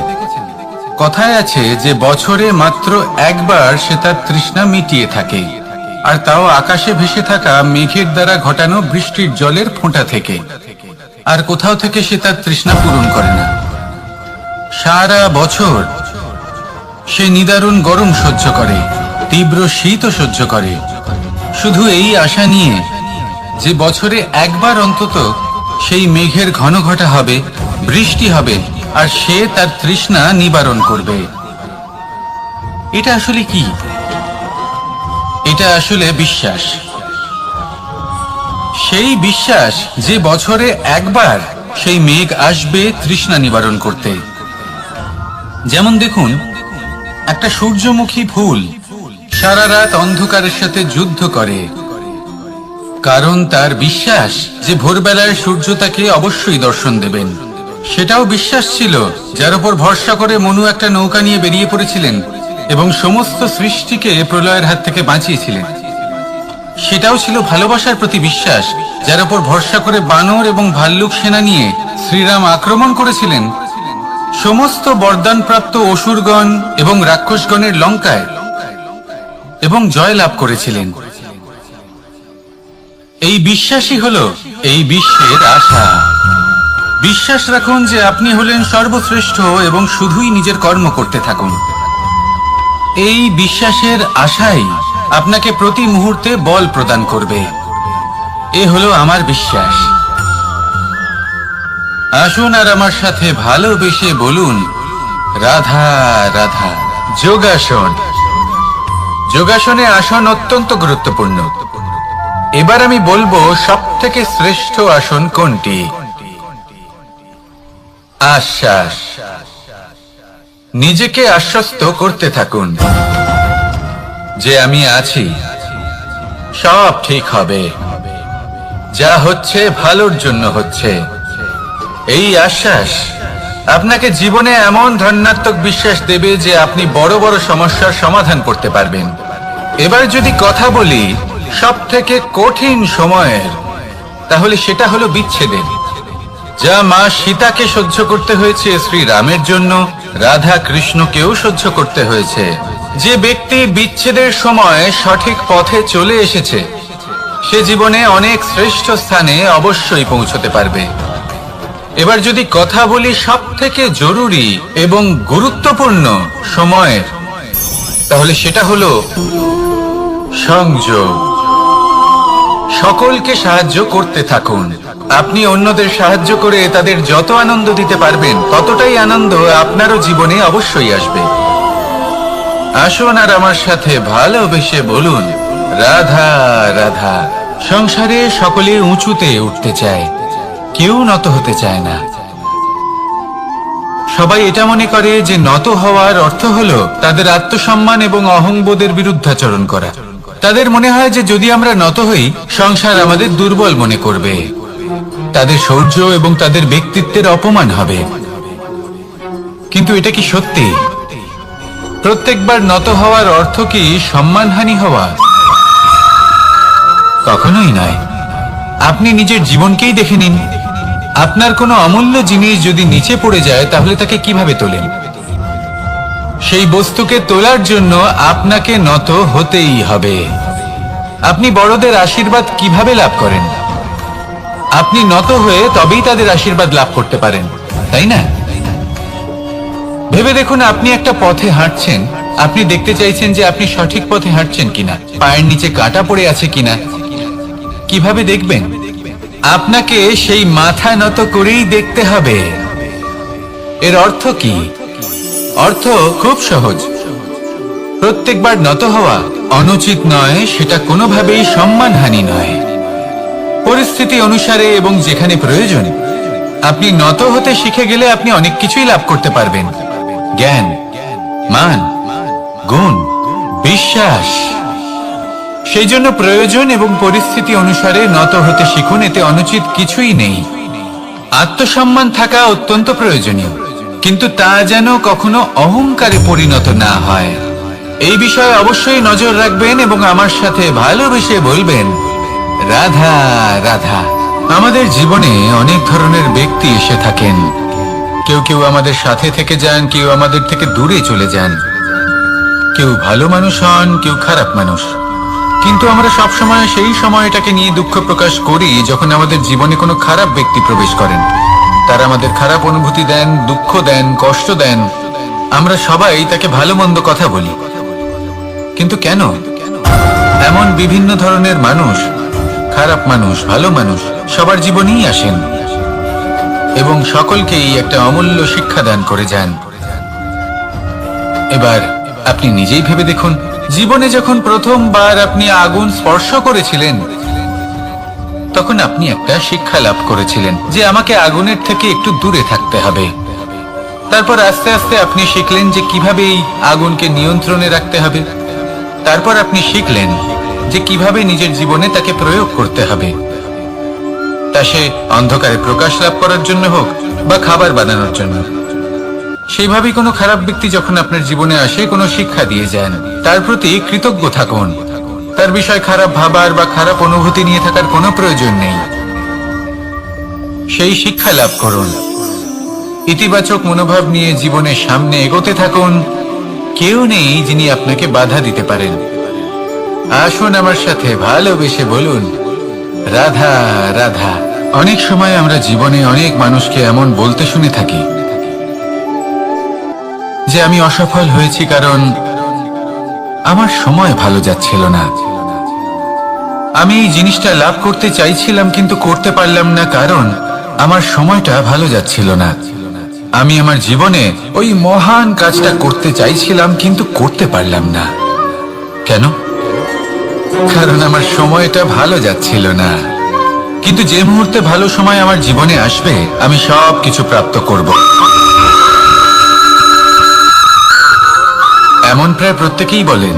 কথায় আছে যে বছরে মাত্র একবার সে তার তৃষ্ণা মিটিয়ে থাকে, আর তাও আকাশে ভেসে থাকা মেঘের দ্বারা ঘটানো বৃষ্টির জলের ফোঁটা থেকে। আর কোথাও থেকে সে তার তৃষ্ণা পূরণ করে না। সারা বছর সে নিদারুণ গরম সহ্য করে, তীব্র শীতও সহ্য করে, শুধু এই আশা নিয়ে যে বছরে একবার অন্তত সেই মেঘের ঘন ঘটা হবে, বৃষ্টি হবে, আর সে তার তৃষ্ণা নিবারণ করবে। এটা আসলে কি? এটা আসলে বিশ্বাস। সেই বিশ্বাস যে বছরে একবার সেই মেঘ আসবে তৃষ্ণা নিবারণ করতে। যেমন দেখুন, একটা সূর্যমুখী ফুল সারা রাত অন্ধকারের সাথে যুদ্ধ করে, কারণ তার বিশ্বাস যে ভোরবেলায় সূর্য তাকে অবশ্যই দর্শন দেবেন। সেটাও বিশ্বাস ছিল যার উপর ভরসা করে মনু একটা নৌকা নিয়ে বেরিয়ে পড়েছিলেন এবং সমস্ত সৃষ্টিকে প্রলয়ের হাত থেকে বাঁচিয়েছিলেন। সেটাও ছিল ভালোবাসার প্রতি বিশ্বাস, যার উপর ভরসা করে বানর এবং ভাল্লুক সেনা নিয়ে শ্রীরাম আক্রমণ করেছিলেন সমস্ত বরদানপ্রাপ্ত অসুরগণ এবং রাক্ষসগণের লঙ্কায় এবং জয় লাভ করেছিলেন। এই বিশ্বাসই হলো এই বিশ্বের আশা। বিশ্বাস রাখুন যে আপনি হলেন সর্বশ্রেষ্ঠ এবং শুধুই নিজের কর্ম করতে থাকুন। এই বিশ্বাসের আশাই আপনাকে প্রতি মুহূর্তে বল প্রদান করবে। এ হলো আমার বিশ্বাস। আসুন আর আমার সাথে ভালোবেসে বলুন, রাধা রাধা। যোগাসন। যোগাসনে আসন অত্যন্ত গুরুত্বপূর্ণ। এবার আমি বলবো সবথেকে শ্রেষ্ঠ আসন কোনটি। আশ্বাস। নিজেকে আশ্বস্ত করতে থাকুন যে আমি আছি, সব ঠিক হবে, যা হচ্ছে ভালোর জন্য হচ্ছে। এই আশ্বাস আপনাকে জীবনে এমন ধনাত্মক বিশ্বাস দেবে যে আপনি বড় বড় সমস্যার সমাধান করতে পারবেন। এবার যদি কথা বলি সবথেকে কঠিন সময়ের, তাহলে সেটা হলো বিচ্ছেদের। যা মা সীতাকে সহ্য করতে হয়েছে শ্রীরামের জন্য, রাধা কৃষ্ণকেও সহ্য করতে হয়েছে। যে ব্যক্তি বিচ্ছেদের সময় সঠিক পথে চলে এসেছে, সে জীবনে অনেক শ্রেষ্ঠ স্থানে অবশ্যই পৌঁছতে পারবে। এবার যদি কথা বলি সবথেকে জরুরি এবং গুরুত্বপূর্ণ সময়ের, তাহলে সেটা হলো সংযোগ। সকলকে সাহায্য করতে থাকুন। আপনি অন্যদের সাহায্য করে তাদের যত আনন্দ দিতে পারবেন, ততটাই আনন্দ আপনারও জীবনে অবশ্যই আসবে। আসুন আর আমার সাথে ভালোবেসে বলুন, রাধা রাধা। সংসারে সকলে উঁচুতে উঠতে চায়, কেউ নত হতে চায় না। সবাই এটা মনে করে যে নত হওয়ার অর্থ হলো তাদের আত্মসম্মান এবং অহংবোধের বিরুদ্ধাচরণ করা। তাদের মনে হয় যে যদি আমরা নত হই, সংসার আমাদের দুর্বল মনে করবে, তাদের শৌর্য এবং তাদের ব্যক্তিত্বের অপমান হবে। কিন্তু এটা কি সত্যি? প্রত্যেকবার নত হওয়ার অর্থ কি সম্মানহানি হওয়া? কখনোই নয়। আপনি নিজের জীবনকেই দেখে নিন। আপনার কোনো অমূল্য জিনিস যদি নিচে পড়ে যায় তাহলে তাকে কিভাবে তোলেন? সেই বস্তুকে তোলার জন্য আপনাকে নত হতেই হবে। আপনি বড়দের আশীর্বাদ কিভাবে লাভ করেন? আপনি নত হয়ে তবেই তাদের আশীর্বাদ লাভ করতে পারেন, তাই না? ভেবে দেখুন, আপনি একটা পথে হাঁটছেন, আপনি দেখতে চাইছেন যে আপনি সঠিক পথে হাঁটছেন কিনা, পায়ের নিচে কাঁটা পড়ে আছে কিনা। কিভাবে দেখবেন? আপনাকে সেই মাথা নত করেই দেখতে হবে। এর অর্থ কি? অর্থ খুব সহজ। প্রত্যেকবার নত হওয়া অনুচিত নয়, সেটা কোনোভাবেই সম্মানহানি নয়। পরিস্থিতি অনুসারে এবং যেখানে প্রয়োজন আপনি নত হতে শিখে গেলে আপনি অনেক কিছুই লাভ করতে পারবেন। জ্ঞান, মান, গুণ, বিশ্বাস। সেই জন্য প্রয়োজন এবং পরিস্থিতি অনুসারে নত হতে শিখুন, এতে অনুচিত কিছুই নেই। আত্মসম্মান থাকা অত্যন্ত প্রয়োজনীয়, কিন্তু তা যেন কখনো অহংকারে পরিণত না হয়। এই বিষয়ে অবশ্যই নজর রাখবেন এবং আমার সাথে ভালোবেসে বলবেন, রাধা রাধা। আমাদের জীবনে অনেক ধরনের ব্যক্তি এসে থাকেন। কেউ কেউ আমাদের সাথে থেকে যান, কেউ আমাদের থেকে দূরে চলে যান। কেউ ভালো মানুষ হন, কেউ খারাপ মানুষ। কিন্তু আমরা সবসময় সেই সময়টাকে নিয়ে দুঃখ প্রকাশ করি যখন আমাদের জীবনে কোনো খারাপ ব্যক্তি প্রবেশ করেন। তারা আমাদের খারাপ অনুভূতি দেন, দুঃখ দেন, কষ্ট দেন। আমরা সবাই তাকে ভালো মন্দ কথা বলি। কিন্তু কেন? এমন বিভিন্ন ধরনের মানুষ, খারাপ মানুষ, ভালো মানুষ সবার জীবনেই আসেন এবং সকলকেই একটা অমূল্য শিক্ষা দান করে যান। এবার আপনি নিজেই ভেবে দেখুন, জীবনে যখন প্রথমবার আপনি আগুন স্পর্শ করেছিলেন তখন আপনি একটা শিক্ষা লাভ করেছিলেন যে আমাকে আগুনের থেকে একটু দূরে থাকতে হবে। তারপর আস্তে আস্তে আপনি শিখলেন যে কিভাবে এই আগুনকে নিয়ন্ত্রণে রাখতে হবে। তারপর আপনি শিখলেন যে কিভাবে নিজের জীবনে তাকে প্রয়োগ করতে হবে, তা সে অন্ধকারে প্রকাশ লাভ করার জন্য হোক বা খাবার বানানোর জন্য। সেইভাবেই কোনো খারাপ ব্যক্তি যখন আপনার জীবনে আসে, কোনো শিক্ষা দিয়ে যান, তার প্রতি কৃতজ্ঞ থাকুন। তার বিষয় খারাপ ভাবার বা খারাপ অনুভূতি নিয়ে থাকার কোনো প্রয়োজন নেই। সেই শিক্ষা লাভ করুন, ইতিবাচক মনোভাব নিয়ে জীবনের সামনে এগোতে থাকুন। কেউ নেই যিনি আপনাকে বাধা দিতে পারেন। আসুন আমার সাথে ভালোবেসে বলুন, রাধা রাধা। অনেক সময় আমরা জীবনে অনেক মানুষকে এমন বলতে শুনে থাকি যে আমি অসফল হয়েছি কারণ আমার সময় ভালো যাচ্ছিল না। আমি এই জিনিসটা লাভ করতে চাইছিলাম কিন্তু করতে পারলাম না কারণ আমার সময়টা ভালো যাচ্ছিল না। আমি আমার জীবনে ওই মহান কাজটা করতে চাইছিলাম কিন্তু করতে পারলাম না। কেন? কারণ আমার সময়টা ভালো যাচ্ছিল না। কিন্তু যে মুহূর্তে ভালো সময় আমার জীবনে আসবে আমি সব কিছু প্রাপ্ত করব। এমন প্রায় প্রত্যেকেই বলেন।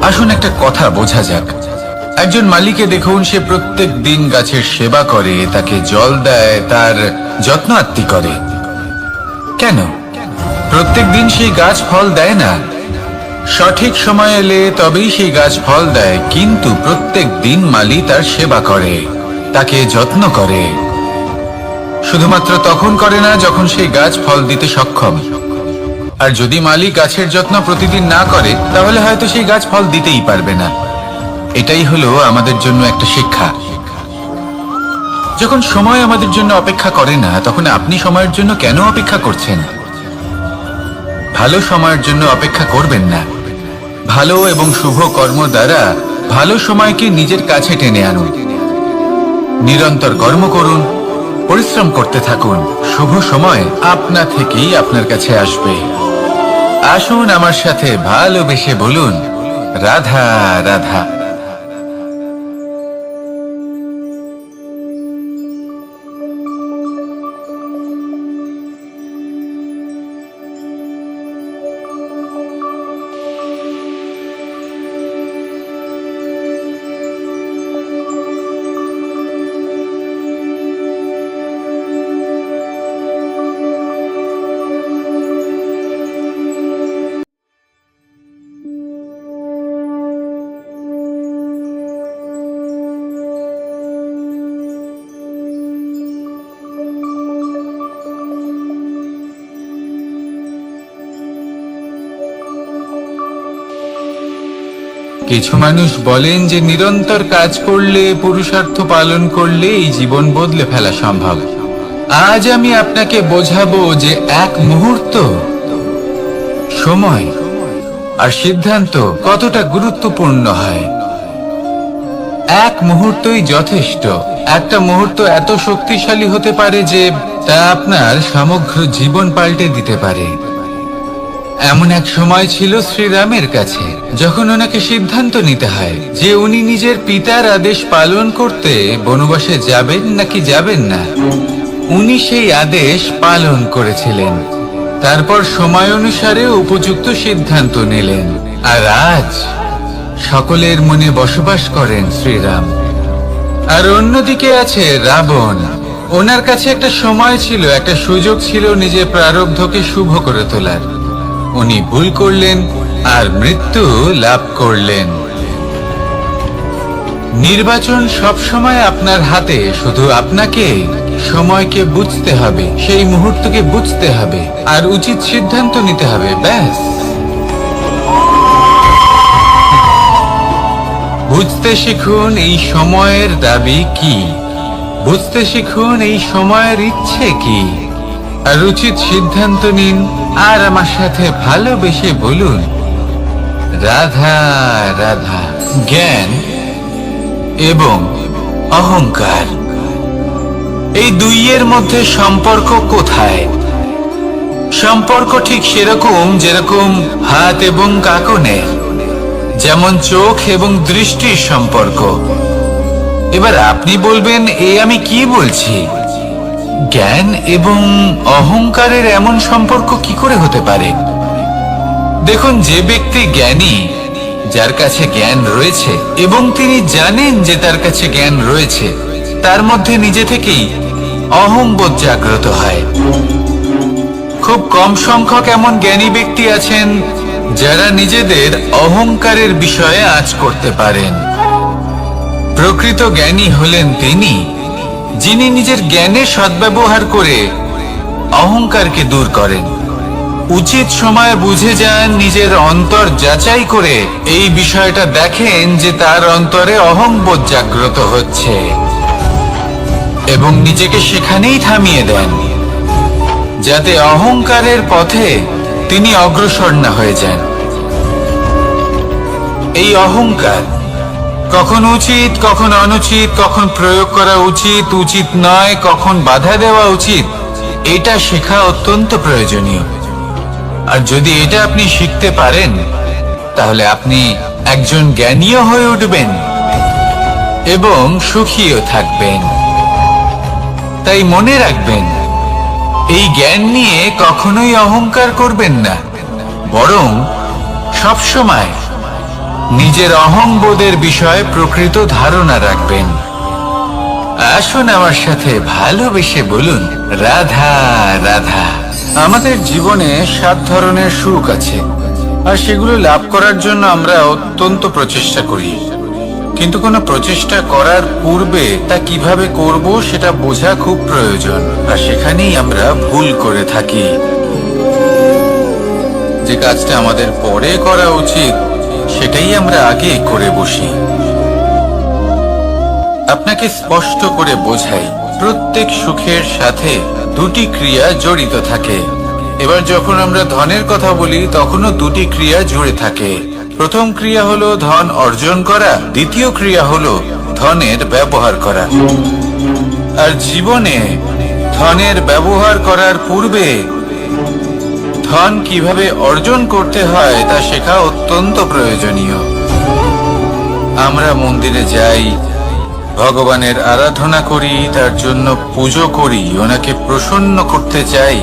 আসুন একটা কথা বোঝা যাক। একজন মালিকে দেখুন, সে প্রত্যেক দিন গাছের সেবা করে, তাকে জল দেয়, তার যত্ন আত্তি করে। কেন? প্রত্যেক দিন সেই গাছ ফল দেয় না। সঠিক সময় এলে তবেই সেই গাছ ফল দেয়, কিন্তু প্রত্যেক দিন মালি তার সেবা করে, তাকে যত্ন করে। শুধুমাত্র তখন করে না যখন সেই গাছ ফল দিতে সক্ষম। আর যদি মালি গাছের যত্ন প্রতিদিন না করে তাহলে হয়তো সেই গাছ ফল দিতেই পারবে না। এটাই হলো আমাদের জন্য একটা শিক্ষা। যখন সময় আমাদের জন্য অপেক্ষা করে না তখন আপনি সময়ের জন্য কেন অপেক্ষা করছেন? ভালো সময়ের জন্য অপেক্ষা করবেন না। ভালো এবং শুভ কর্ম দ্বারা ভালো সময়কে নিজের কাছে টেনে আনুন। নিরন্তর কর্ম করুন, পরিশ্রম করতে থাকুন। শুভ সময় আপনা থেকেই আপনার কাছে আসবে। আসুন আমার সাথে ভালোবেসে বলুন, রাধা রাধা। কিছু মানুষ বলেন যে নিরন্তর কাজ করলে, পুরুষার্থ পালন করলে এই জীবন বদলে ফেলা সম্ভব। আজ আমি আপনাকে বোঝাবো যে এক মুহূর্ত, সময় আর সিদ্ধান্ত কতটা গুরুত্বপূর্ণ হয়। এক মুহূর্তই যথেষ্ট। একটা মুহূর্ত এত শক্তিশালী হতে পারে যে তা আপনার সমগ্র জীবন পাল্টে দিতে পারে। এমন এক সময় ছিল শ্রীরামের কাছে, যখন ওনাকে সিদ্ধান্ত নিতে হয় যে উনি নিজের পিতার আদেশ পালন করতে বনবাসে যাবেন নাকি যাবেন না। উনি সেই আদেশ পালন করেছিলেন, তারপর সময় অনুসারে উপযুক্ত সিদ্ধান্ত নিলেন। আর আজ সকলের মনে বসবাস করেন শ্রীরাম। আর অন্যদিকে আছে রাবণ। ওনার কাছে একটা সময় ছিল, একটা সুযোগ ছিল নিজের প্রারব্ধকে শুভ করে তোলার। উনি ভুল করলেন আর মৃত্যু লাভ করলেন। নির্বাচন সব সময় আপনার হাতে, শুধু আপনাকে সময়কে বুঝতে হবে, সেই মুহূর্তকে বুঝতে হবে আর উচিত সিদ্ধান্ত নিতে হবে, ব্যাস। বুঝতে শিখুন এই সময়ের দাবি কি, বুঝতে শিখুন এই সময়ের ইচ্ছে কি, আর উচিত সিদ্ধান্ত নিন। আর আমার সাথে ভালোবেসে বলুন, রাধা রাধা। জ্ঞান এবং অহংকার, এই দুইয়ের মধ্যে সম্পর্ক কোথায়? সম্পর্ক ঠিক সেরকম যেরকম হাত এবং কাঁকনের, যেমন চোখ এবং দৃষ্টির সম্পর্ক। এবার আপনি বলবেন, আমি কি বলছি? জ্ঞান এবং অহংকারের এমন সম্পর্ক কি করে হতে পারে? দেখুন, যে ব্যক্তি জ্ঞানী, যার কাছে জ্ঞান রয়েছে এবং তিনি জানেন যে তার কাছে জ্ঞান রয়েছে, তার মধ্যে নিজে থেকেই অহংবোধ জাগ্রত হয়। খুব কম সংখ্যক এমন জ্ঞানী ব্যক্তি আছেন যারা নিজেদের অহংকারের বিষয়ে আঁচ করতে পারেন। প্রকৃত জ্ঞানী হলেন তিনি, যিনি নিজের জ্ঞানের সদ্ব্যবহার করে অহংকারকে দূর করেন। উচিত সময় বুঝে যান, নিজের অন্তর যাচাই করে এই বিষয়টা দেখেন যে তার অন্তরে অহংবোধ জাগ্রত হচ্ছে এবং নিজেকে সেখানেই থামিয়ে দেন, যাতে অহংকারের পথে তিনি অগ্রসর না হয়ে যান। এই অহংকার কখন উচিত, কখন অনুচিত, কখন প্রয়োগ করা উচিত, উচিত নয়, কখন বাধা দেওয়া উচিত, এটা শেখা অত্যন্ত প্রয়োজনীয়। আর যদি এটা আপনি শিখতে পারেন, তাহলে আপনি একজন জ্ঞানীও হয়ে উঠবেন এবং সুখীও থাকবেন। তাই মনে রাখবেন, এই জ্ঞান নিয়ে কখনোই অহংকার করবেন না, বরং সবসময় নিজের অহংবোধের বিষয়ে প্রকৃত ধারণা রাখবেন। আসুন আমার সাথে ভালোবেসে বলুন, রাধা রাধা। আমাদের জীবনে 7 ধরনের সুখ আছে, আর সেগুলো লাভ করার জন্য আমরা অত্যন্ত প্রচেষ্টা করি। কিন্তু কোনো প্রচেষ্টা করার পূর্বে তা কিভাবে করব সেটা বোঝা খুব প্রয়োজন, আর সেখানেই আমরা ভুল করে থাকি। যে কাজটা আমাদের পরে করা উচিত, সেটাই আমরা আগে করে বসি। আপনাকে স্পষ্ট করে বোঝাই, প্রত্যেক সুখের সাথে 2টি ক্রিয়া জড়িত থাকে। এবার যখন আমরা ধনের কথা বলি, তখনও 2টি ক্রিয়া জুড়ে থাকে। প্রথম ক্রিয়া হলো ধন অর্জন করা, দ্বিতীয় ক্রিয়া হলো ধনের ব্যবহার করা। আর জীবনে ধনের ব্যবহার করার পূর্বে ধন কিভাবে অর্জন করতে হয় তা শেখা অত্যন্ত প্রয়োজনীয়। আমরা মন্দিরে যাই, ভগবানের আরাধনা করি, তার জন্য পুজো করি, ওনাকে প্রসন্ন করতে চাই,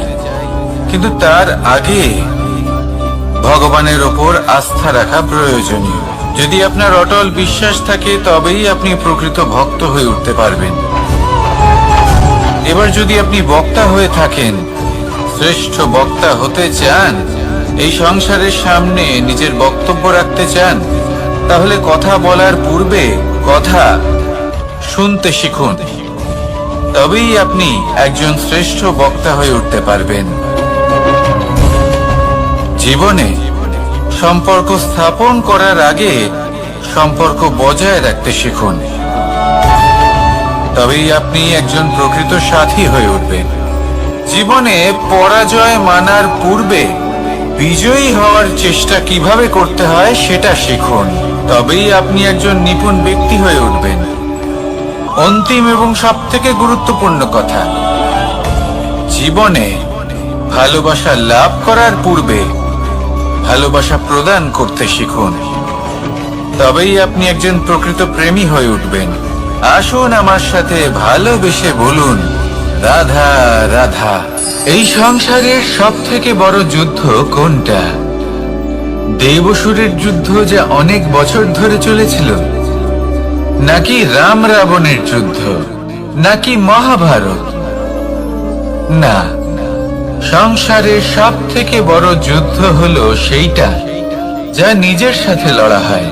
কিন্তু তার আগে ভগবানের ওপর আস্থা রাখা প্রয়োজনীয়। যদি আপনার অটল বিশ্বাস থাকে, তবেই আপনি প্রকৃত ভক্ত হয়ে উঠতে পারবেন। এবার যদি আপনি বক্তা হয়ে থাকেন, শ্রেষ্ঠ বক্তা হতে চান, এই সংসারের সামনে নিজের বক্তব্য রাখতে চান, তাহলে কথা বলার পূর্বে কথা শুনতে শিখুন। তবেই আপনি একজন শ্রেষ্ঠ বক্তা হয়ে উঠতে পারবেন। জীবনে সম্পর্ক স্থাপন করার আগে সম্পর্ক বজায় রাখতে শিখুন। তবেই আপনি একজন প্রকৃত সাথী হয়ে উঠবেন। জীবনে পরাজয় মানার পূর্বে বিজয়ী হওয়ার চেষ্টা কিভাবে করতে হয় সেটা শিখুন। তবেই আপনি একজন নিপুণ ব্যক্তি হয়ে উঠবেন। অন্তিম এবং সবথেকে গুরুত্বপূর্ণ কথা, জীবনে ভালোবাসা লাভ করার পূর্বে ভালোবাসা প্রদান করতে শিখুন। তবেই আপনি একজন প্রকৃত প্রেমী হয়ে উঠবেন। আসুন আমার সাথে ভালোবেসে বলুন, রাধা রাধা। এই সংসারের সব থেকে বড় যুদ্ধ কোনটা? দেবসুরের যুদ্ধ যা অনেক বছর ধরে চলেছিল, নাকি রাম রাবণের যুদ্ধ, নাকি মহাভারত? না, সংসারের সব থেকে বড় যুদ্ধ হলো সেইটা যা নিজের সাথে লড়া হয়,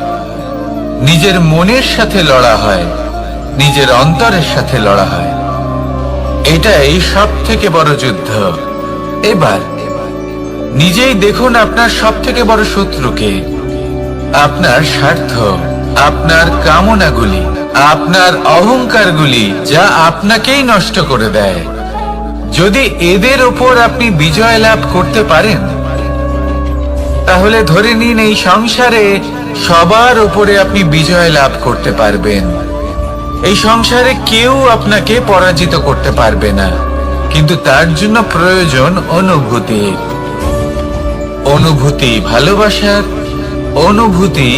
নিজের মনের সাথে লড়া হয়, নিজের অন্তরের সাথে লড়া হয়। এটাই সব থেকে বড় যুদ্ধ। এবার নিজেই দেখুন আপনার সব থেকে বড় শত্রুকে। আপনার স্বার্থ, আপনার কামনাগুলি, আপনার অহংকারগুলি, যা আপনাকেই নষ্ট করে দেয়। যদি এদের ওপর আপনি বিজয় লাভ করতে পারেন, তাহলে ধরে নিন এই সংসারে সবার উপরে আপনি বিজয় লাভ করতে পারবেন। এই সংসারে কেউ আপনাকে পরাজিত করতে পারবে না। কিন্তু তার জন্য প্রয়োজন অনুভূতি। অনুভূতি ভালোবাসার, অনুভূতি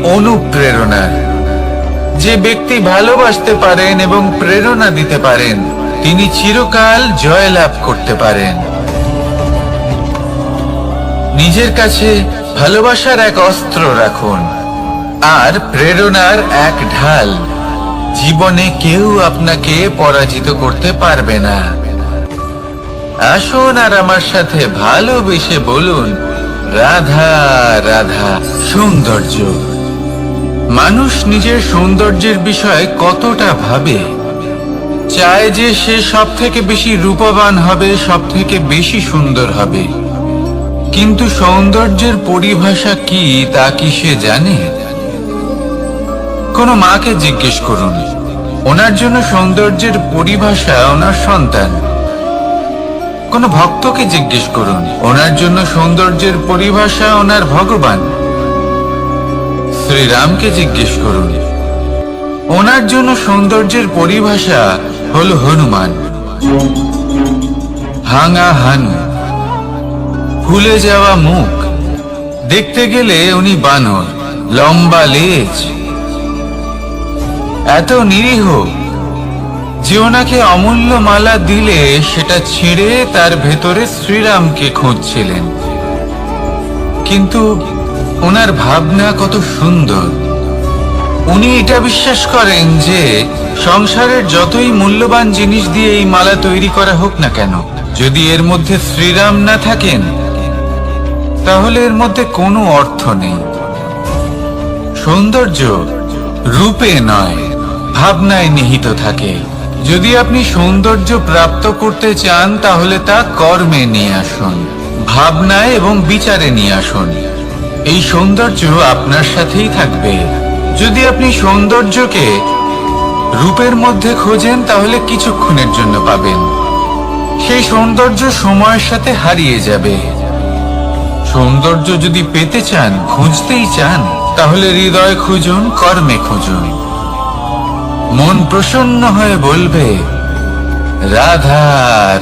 অনুপ্রেরণার। যে ব্যক্তি ভালোবাসতে পারেন এবং প্রেরণা দিতে পারেন, তিনি চিরকাল জয় লাভ করতে পারেন। নিজের কাছে ভালোবাসার এক অস্ত্র রাখুন আর প্রেরণার এক ঢাল। জীবনে কেউ আপনাকে পরাজিত করতে পারবে না। আসুন আর আমার সাথে ভালোবেসে বলুন, রাধা রাধা। সৌন্দর্য। মানুষ নিজের সৌন্দর্যের বিষয়ে কতটা ভাবে, চায় যে সে সব থেকে বেশি রূপবান হবে, সব থেকে বেশি সুন্দর হবে। কিন্তু সৌন্দর্যের পরিভাষা কি তা কি সে জানে? কোনো মাকে জিজ্ঞেস করুন, ওনার জন্য সৌন্দর্যের পরিভাষা ওনার সন্তান। কোনো ভক্তকে জিজ্ঞেস করুন, ওনার জন্য সৌন্দর্যের পরিভাষা ওনার ভগবান। শ্রীরামকে জিজ্ঞেস করুন, ওনার জন্য সৌন্দর্যের পরিভাষা হলো হনুমান। ভাঙা হানু, ফুলে যাওয়া মুখ, দেখতে গেলে উনি বানর, লম্বা লেজ, এত নিরীহ যে ওনাকে অমূল্য মালা দিলে সেটা ছিঁড়ে তার ভেতরে শ্রীরামকে খুঁজছিলেন। কিন্তু ওনার ভাবনা কত সুন্দর। উনি এটা বিশ্বাস করেন যে সংসারের যতই মূল্যবান জিনিস দিয়ে এই মালা তৈরি করা হোক না কেন, যদি এর মধ্যে শ্রীরাম না থাকেন, তাহলে এর মধ্যে কোনো অর্থ নেই। সৌন্দর্য রূপে নয়, ভাবনায় নিহিত থাকে। যদি আপনি সৌন্দর্য প্রাপ্ত করতে চান, তাহলে তা কর্মে নিয়ে আসুন, ভাবনায় এবং বিচারে নিয়ে আসুন। এই সৌন্দর্য আপনার সাথেই থাকবে। যদি আপনি সৌন্দর্যকে রূপের মধ্যে খোঁজেন, তাহলে কিছুক্ষণের জন্য পাবেন। সেই সৌন্দর্য সময়ের সাথে হারিয়ে যাবে। সৌন্দর্য যদি পেতে চান, খুঁজতেই চান, তাহলে হৃদয় খুঁজুন, কর্মে খুঁজুন। মন প্রসন্ন হয়ে বলবে, রাধা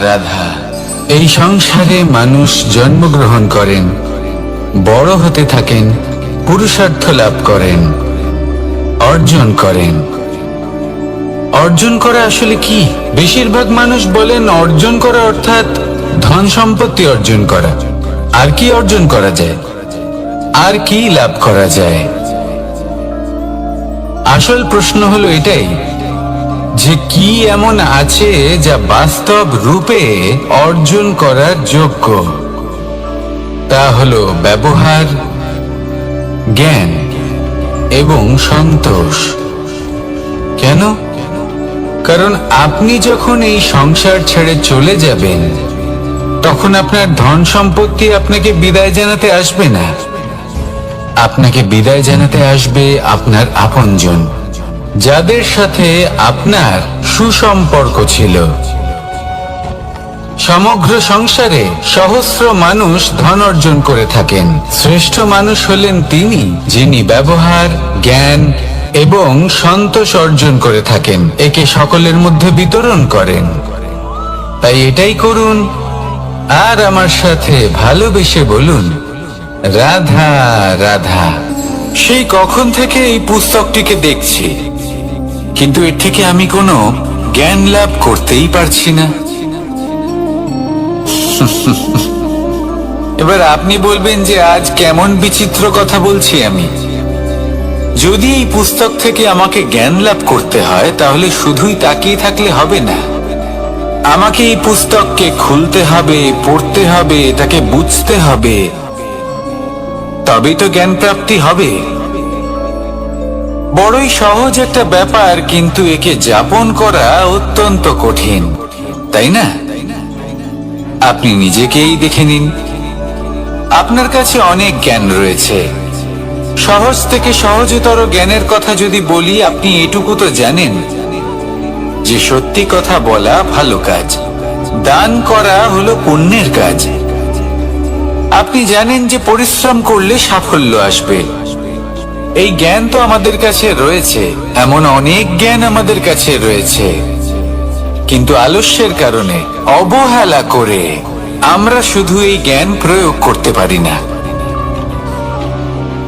রাধা। এই সংসারে মানুষ জন্মগ্রহণ করেন, বড় হতে থাকেন, পুরুষার্থ লাভ করেন, অর্জন করেন। অর্জন করা আসলে কি? বেশিরভাগ মানুষ বলেন অর্জন করা অর্থাৎ ধন সম্পত্তি অর্জন করা। আর কি অর্জন করা যায়? আর কি লাভ করা যায়? আসল প্রশ্ন হলো এটাই যে কি এমন আছে যা বাস্তব রূপে অর্জন করার যোগ্য। তা হলো ব্যবহার, জ্ঞান এবং সন্তোষ। কেন? কারণ আপনি যখন এই সংসার ছেড়ে চলে যাবেন, তখন আপনার ধন সম্পত্তি আপনাকে বিদায় জানাতে আসবে না। আপনাকে বিদায় জানাতে আসবে আপনার আপনজন, যাদের সাথে আপনার সুসম্পর্ক ছিল। সমগ্র সংসারে সহস্র মানুষ ধন অর্জন করে থাকেন। শ্রেষ্ঠ মানুষ হলেন তিনি, যিনি ব্যবহার, জ্ঞান এবং সন্তোষ অর্জন করে থাকেন, একে সকলের মধ্যে বিতরণ করেন। তাই এটাই করুন, আর আমার সাথে ভালোবেসে বলুন, রাধা রাধা। সেই কখন থেকে এই পুস্তকটিকে দেখছি, কিন্তু এর থেকে আমি কোনো জ্ঞান লাভ করতেই পারছি না। এবার আপনি বলবেন যে আজ কেমন বিচিত্র কথা বলছি আমি। যদি এই পুস্তক থেকে আমাকে জ্ঞান লাভ করতে হয়, তাহলে শুধুই তাকিয়ে থাকলে হবে না। আমাকে এই পুস্তককে খুলতে হবে, পড়তে হবে, তাকে বুঝতে হবে, তবেই তো জ্ঞান প্রাপ্তি হবে। বড়ই সহজ একটা ব্যাপার, কিন্তু একে যাপন করা অত্যন্ত কঠিন, তাই না? আপনি নিজেকেই দেখে নিন। আপনার কাছে অনেক জ্ঞান রয়েছে। সহজ থেকে সহজতর জ্ঞানের কথা যদি বলি, আপনি এটুকু তো জানেন যে সত্যি কথা বলা ভালো কাজ, দান করা হলো পুণ্যের কাজ। আপনি জানেন যে পরিশ্রম করলে সাফল্য আসবে। এই জ্ঞান তো আমাদের কাছে রয়েছে, এমন অনেক জ্ঞান আমাদের কাছে রয়েছে, কিন্তু আলস্যের কারণে, অবহেলা করে আমরা শুধু এই জ্ঞান প্রয়োগ করতে পারি না,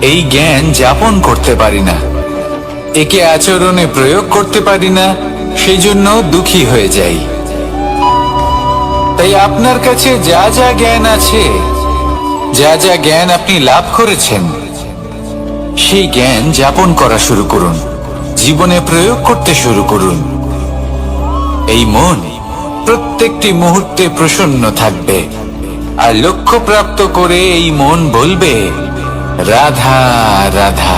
এই জ্ঞান যাপন করতে পারি না, একে আচরণে প্রয়োগ করতে পারি না, সেই জন্য দুঃখী হয়ে যাই। তাই আপনার কাছে যা যা জ্ঞান আছে, যা যা জ্ঞান আপনি লাভ করেছেন, সেই জ্ঞান যাপন করা শুরু করুন, জীবনে প্রয়োগ করতে শুরু করুন। এই মন প্রত্যেকটি মুহূর্তে প্রসন্ন থাকবে, আর লক্ষ্য প্রাপ্ত করে এই মন বলবে, রাধা রাধা।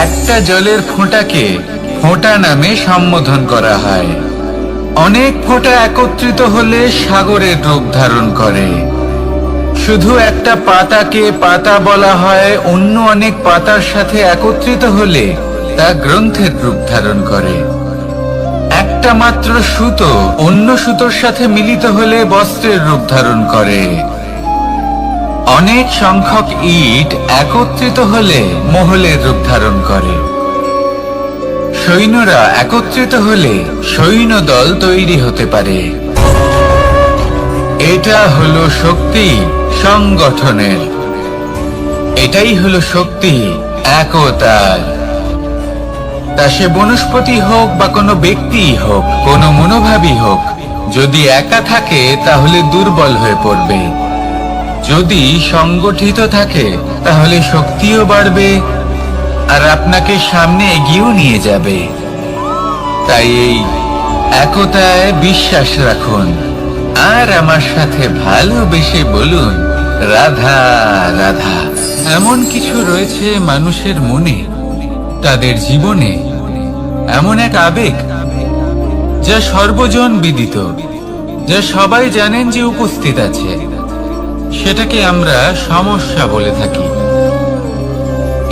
একটা জলের ফোঁটাকে ফোঁটা নামে সম্বোধন করা হয়। অনেক ফোঁটা একত্রিত হলে সাগরের রূপ ধারণ করে। শুধু একটা পাতাকে পাতা বলা হয়, অন্য অনেক পাতার সাথে একত্রিত হলে তা গ্রন্থের রূপ ধারণ করে। একটা মাত্র সুতো অন্য সুতোর সাথে মিলিত হলে বস্ত্রের রূপ ধারণ করে। অনেক সংখ্যক ইট একত্রিত হলে মহলের রূপ ধারণ করে। সৈন্যরা একত্রিত হলে সৈন্যদল তৈরি হতে পারে। এটা হলো শক্তি সংগঠনের, এটাই হলো শক্তি একতার। তা সে বনস্পতি হোক বা কোনো ব্যক্তি হোক, কোনো মনোভাবই হোক, যদি একা থাকে তাহলে দুর্বল হয়ে পড়বে। যদি সংগঠিত থাকে তাহলে শক্তিও বাড়বে, আর আপনাকে সামনে এগিয়েও নিয়ে যাবে। তাই এই একতায় বিশ্বাস রাখুন, আর আমার সাথে ভালোবেসে বলুন, রাধা রাধা। এমন কিছু রয়েছে মানুষের মনে, তাদের জীবনে এমন এক আবেগ যা সর্বজন বিদিত, যা সবাই জানেন যে উপস্থিত আছে, সেটাকে আমরা সমস্যা বলে থাকি।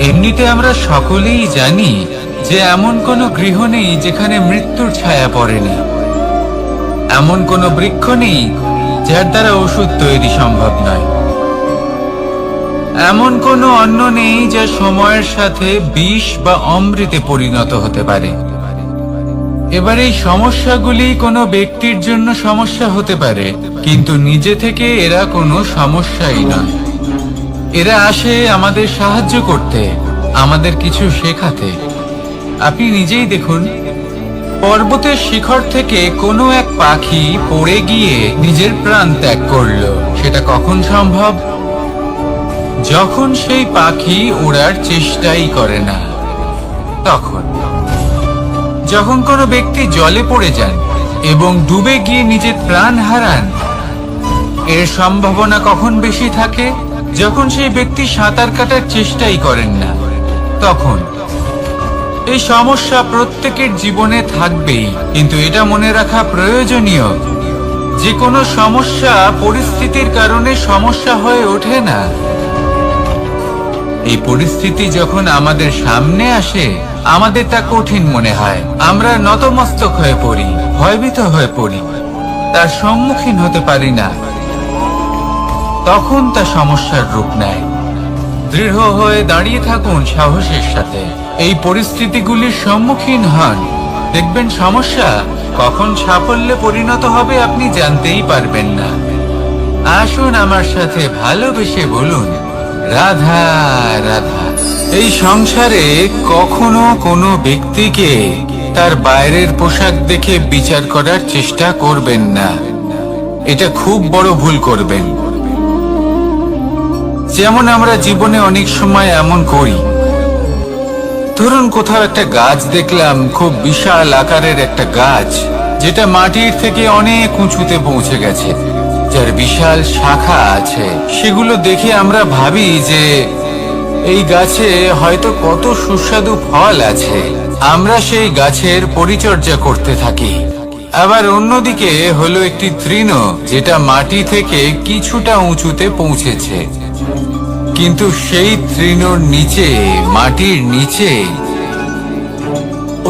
এমনিতে আমরা সকলেই জানি যে এমন কোনো গৃহ নেই যেখানে মৃত্যুর ছায়া পড়েনি, এমন কোনো বৃক্ষ নেই যার দ্বারা ওষুধ তৈরি সম্ভব নয়, এমন কোনো অন্ন নেই যা সময়ের সাথে বিষ বা অমৃতে পরিণত হতে পারে। এবার এই সমস্যাগুলি কোনো ব্যক্তির জন্য সমস্যা হতে পারে, কিন্তু নিজে থেকে এরা কোনো সমস্যাই নয়। এরা আসে আমাদের সাহায্য করতে, আমাদের কিছু শেখাতে। আপনি নিজেই দেখুন, পর্বতের শিখর থেকে কোনো এক পাখি পড়ে গিয়ে নিজের প্রাণ ত্যাগ করলো। সেটা কখন সম্ভব? যখন সেই পাখি ওড়ার চেষ্টাই করে না। তখন যখন কোনো ব্যক্তি জলে পড়ে যান এবং ডুবে গিয়ে নিজের প্রাণ হারান, এর সম্ভাবনা কখন বেশি থাকে? যখন সেই ব্যক্তি সাঁতার কাটার চেষ্টাই করেন না। তখন এই সমস্যা প্রত্যেকের জীবনে থাকবেই, কিন্তু এটা মনে রাখা প্রয়োজনীয় যে কোনো সমস্যা পরিস্থিতির কারণে সমস্যা হয়ে ওঠে না। এই পরিস্থিতি যখন আমাদের সামনে আসে, আমাদের তা কঠিন মনে হয়। আমরা নতমস্তক হয়ে পড়ি, ভয়ভীত হয়ে পড়ি, তার সম্মুখীন হতে পারি না। তখন তা সমস্যার রূপ নেয়। দৃঢ় হয়ে দাঁড়িয়ে থাকুন সাহসের সাথে, এই পরিস্থিতিগুলির সম্মুখীন হন। দেখবেন সমস্যা কখন সাফল্যে পরিণত হবে আপনি জানতেই পারবেন না। আসুন আমার সাথে ভালোবেসে বলুন, রাধা রাধা। এই সংসারে কখনো কোনো ব্যক্তিকে তার বাইরের পোশাক দেখে বিচার করার চেষ্টা করবেন না, এটা খুব বড় ভুল করবেন। যেমন আমরা জীবনে অনেক সময় এমন করি, ধরুন কোথাও একটা গাছ দেখলাম, খুব বিশাল আকারের একটা গাছ, যেটা মাটির থেকে অনেক উঁচুতে পৌঁছে গেছে, যার বিশাল শাখা আছে। সেগুলো দেখে আমরা ভাবি যে এই গাছে হয়তো কত সুস্বাদু ফল আছে। আমরা সেই গাছের পরিচর্যা করতে থাকি। আবার অন্যদিকে হলো একটি তৃণ, যেটা মাটি থেকে কিছুটা উঁচুতে পৌঁছেছে, কিন্তু সেই তৃণর নিচে, মাটির নিচে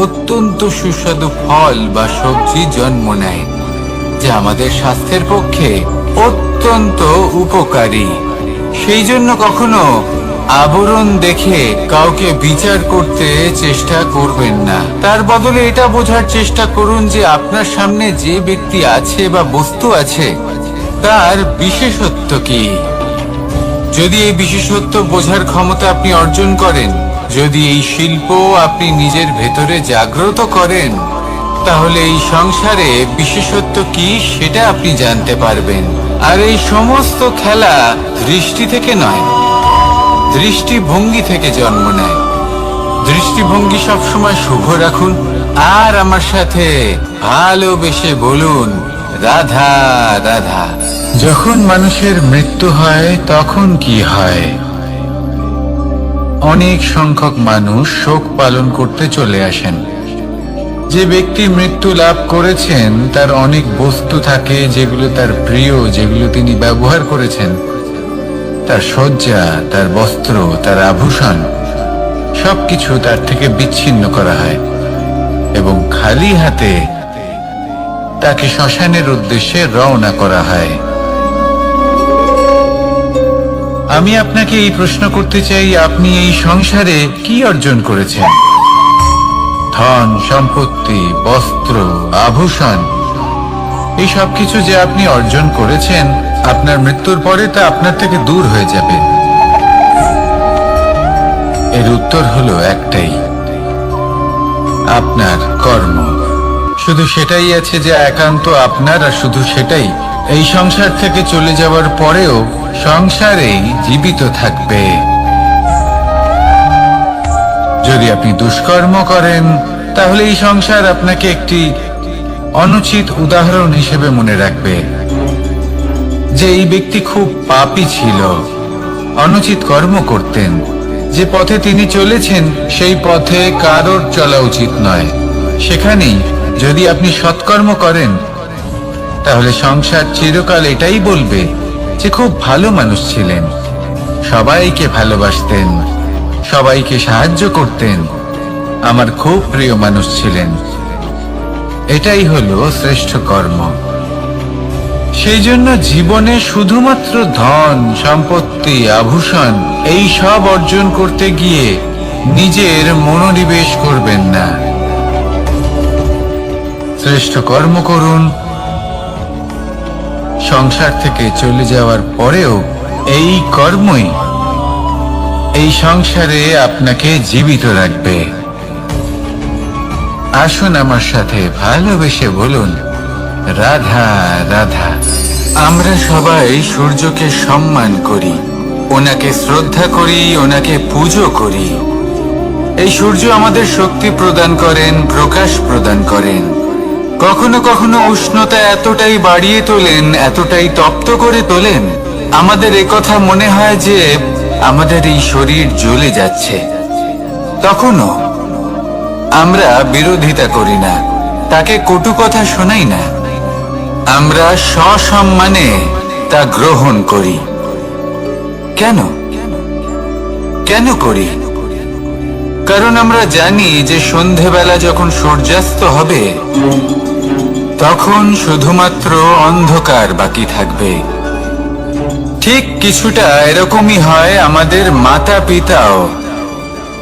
অত্যন্ত সুস্বাদু ফল বা সবজি জন্ম নেয়, যা আমাদের স্বাস্থ্যের পক্ষে অত্যন্ত উপকারী। সেই জন্য কখনো আবরণ দেখে কাউকে বিচার করতে চেষ্টা করবেন না। তার বদলে এটা বোঝার চেষ্টা করুন যে আপনার সামনে যে ব্যক্তি আছে বা বস্তু আছে, তার বিশেষত্ব কি। যদি এই বিশেষত্ব বোঝার ক্ষমতা আপনি অর্জন করেন, যদি এই শিল্প আপনি নিজের ভেতরে জাগ্রত করেন, তাহলে এই সংসারে বিশেষত্ব কি সেটা আপনি জানতে পারবেন। আর এই সমস্ত খেলা দৃষ্টি থেকে নয়, দৃষ্টিভঙ্গি থেকে জন্ম নেয়। দৃষ্টিভঙ্গি সবসময় শুভ রাখুন, আর আমার সাথে ভালোবেসে বলুন, রাধা রাধা। যখন মানুষের মৃত্যু হয় তখন কি হয়? অনেক সংখ্যক মানুষ শোক পালন করতে চলে আসেন। যে ব্যক্তি মৃত্যু লাভ করেছেন তার অনেক বস্তু থাকে যেগুলো তার প্রিয়, যেগুলো তিনি ব্যবহার করেছেন। তার শয্যা, তার বস্ত্র, তার আভূষণ সবকিছু তার থেকে বিচ্ছিন্ন করা হয় এবং খালি হাতে তাকে শ্মশানের উদ্দেশ্যে রওনা করা হয়। আমি আপনাকে এই প্রশ্ন করতে চাই, আপনি এই সংসারে কি অর্জন করেছেন? ধন সম্পত্তি, বস্ত্র, আভূষণ, এই সব কিছু যে আপনি অর্জন করেছেন, আপনার মৃত্যুর পরে তা আপনার থেকে দূর হয়ে যাবে। এর উত্তর হলো একটাই, আপনার কর্ম। শুধু সেটাই আছে যে একান্ত আপনার, আর শুধু সেটাই এই সংসার থেকে চলে যাওয়ার পরেও সংসারেই জীবিত থাকবে। যদি আপনি দুষ্কর্ম করেন, তাহলে এই সংসার আপনাকে একটি অনুচিত উদাহরণ হিসেবে মনে রাখবে যে এই ব্যক্তি খুব পাপী ছিল, অনুচিত কর্ম করতেন। যে পথে তিনি চলেছেন সেই পথে কারোর চলা উচিত নয়। সেখানেই যদি আপনি সৎকর্ম করেন, তাহলে সংসার চিরকাল এটাই বলবে যে খুব ভালো মানুষ ছিলেন, সবাইকে ভালোবাসতেন, সবাইকে সাহায্য করতেন, আমার খুব প্রিয় মানুষ ছিলেন। এটাই হলো শ্রেষ্ঠ কর্ম। সেই জন্য জীবনে শুধুমাত্র ধন সম্পত্তি, আভূষণ এই সব অর্জন করতে গিয়ে নিজের মনোনিবেশ করবেন না। শ্রেষ্ঠ কর্ম করুন। সংসার থেকে চলে যাওয়ার পরেও এই কর্মই এই সংসারে আপনাকে জীবিত রাখবে। আসুন আমার সাথে ভালোবেসে বলুন, রাধা রাধা। আমরা সবাই সূর্যকে সম্মান করি, ওনাকে শ্রদ্ধা করি, ওনাকে পুজো করি। এই সূর্য আমাদের শক্তি প্রদান করেন, প্রকাশ প্রদান করেন। কখনো কখনো উষ্ণতা এতটাই বাড়িয়ে তোলেন, এতটাই তপ্ত করে তোলেন, আমাদের একথা মনে হয় যে আমাদের এই শরীর জ্বলে যাচ্ছে। তখনও আমরা বিরোধিতা করি না, তাকে কটু কথা শোনাই না, আমরা সসম্মানে তা গ্রহণ করি। কেন? কেন করি? কারণ আমরা জানি যে সন্ধেবেলা যখন সূর্যাস্ত হবে তখন শুধুমাত্র অন্ধকার বাকি থাকবে। ঠিক কিছুটা এরকমই হয় আমাদের মাতা পিতাও,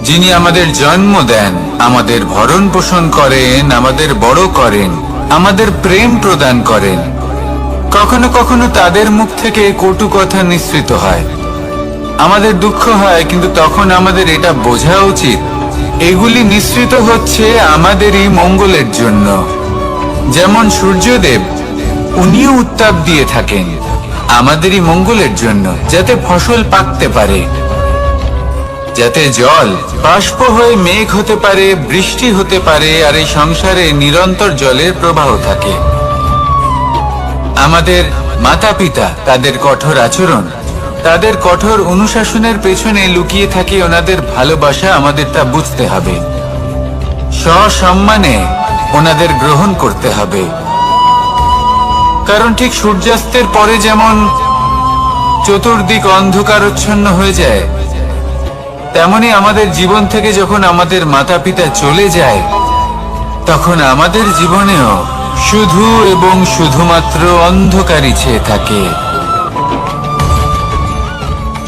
যিনি আমাদের জন্ম দেন, আমাদের ভরণ পোষণ করেন, আমাদের বড় করেন, আমাদের প্রেম প্রদান করেন। কখনো কখনো তাদের মুখ থেকে কটু কথা নিঃসৃত হয়, আমাদের দুঃখ হয়, কিন্তু তখন আমাদের এটা বোঝা উচিত এগুলি নিঃসৃত হচ্ছে আমাদেরই মঙ্গলের জন্য। যেমন সূর্যদেব, উনিও উত্তাপ দিয়ে থাকেন আমাদেরই মঙ্গলের জন্য, যাতে ফসল পাকতে পারে, যাতে জল বাষ্প হয়ে মেঘ হতে পারে, বৃষ্টি হতে পারে, আর এই সংসারে নিরন্তর জলের প্রবাহ থাকে। আমাদের মাতা পিতা, তাদের কঠোর আচরণ, তাদের কঠোর অনুশাসনের পেছনে লুকিয়ে থাকে ওনাদের ভালোবাসা। আমাদের তা বুঝতে হবে, সসম্মানে ওনাদের গ্রহণ করতে হবে। কারণ ঠিক সূর্যাস্তের পরে যেমন চতুর্দিক অন্ধকারচ্ছন্ন হয়ে যায়, তেমনি আমাদের জীবন থেকে যখন আমাদের মাতা পিতা চলে যায় তখন আমাদের জীবনেও শুধু এবং শুধুমাত্র অন্ধকারই ছেয়ে থাকে।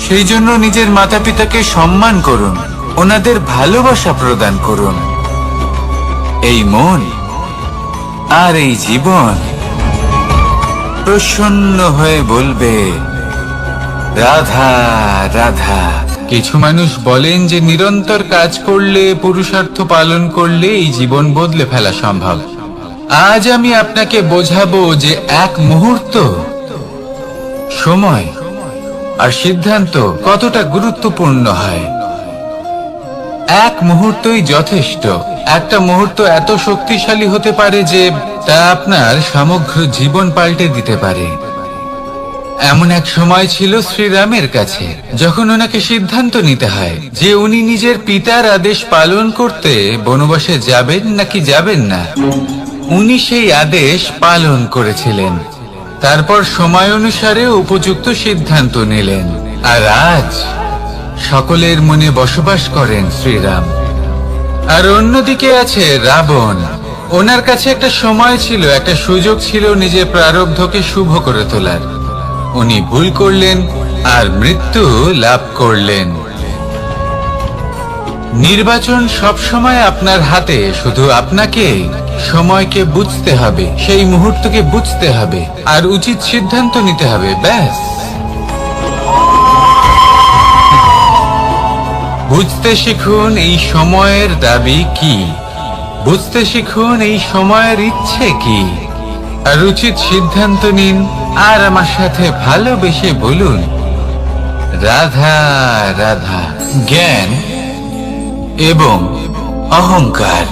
সেই জন্য নিজের মাতা পিতাকে সম্মান করুন, ওনাদের ভালোবাসা প্রদান করুন। এই মন আর এই জীবন প্রসন্ন হয়ে বলবে রাধা রাধা। কিছু মানুষ বলেন যে নিরন্তর কাজ করলে, পুরুষার্থ পালন করলে এই জীবন বদলে ফেলা সম্ভব। আজ আমি আপনাকে বোঝাবো যে এক মুহূর্ত, সময় আর সিদ্ধান্ত কতটা গুরুত্বপূর্ণ হয়। এক মুহূর্তই যথেষ্ট। একটা মুহূর্ত এত শক্তিশালী হতে পারে যে তা আপনার সমগ্র জীবন পাল্টে দিতে পারে। এমন এক সময় ছিল শ্রীরামের কাছে, যখন ওনাকে সিদ্ধান্ত নিতে হয় যে উনি নিজের পিতার আদেশ পালন করতে বনবাসে যাবেন নাকি যাবেন না। উনি সেই আদেশ পালন করেছিলেন, তারপর সময় অনুসারে উপযুক্ত সিদ্ধান্ত নিলেন। আর আজ সকলের মনে বসবাস করেন শ্রীরাম। আর অন্যদিকে আছে রাবণ। ওনার কাছে একটা সময় ছিল, একটা সুযোগ ছিল নিজের প্রারব্ধকে শুভ করে তোলার। উনি ভুল করলেন আর মৃত্যু লাভ করলেন। নির্বাচন সব সময় আপনার হাতে, শুধু আপনাকে সময়কে বুঝতে হবে, সেই মুহূর্তকে বুঝতে হবে আর উচিত সিদ্ধান্ত নিতে হবে, ব্যাস। বুঝতে শিখুন এই সময়ের দাবি কি, বুঝতে শিখুন এই সময়ের ইচ্ছে কি, আর উচিত সিদ্ধান্ত নিন। আর আমার সাথে ভালোবেসে বলুন রাধা রাধা। জ্ঞান এবং অহংকার,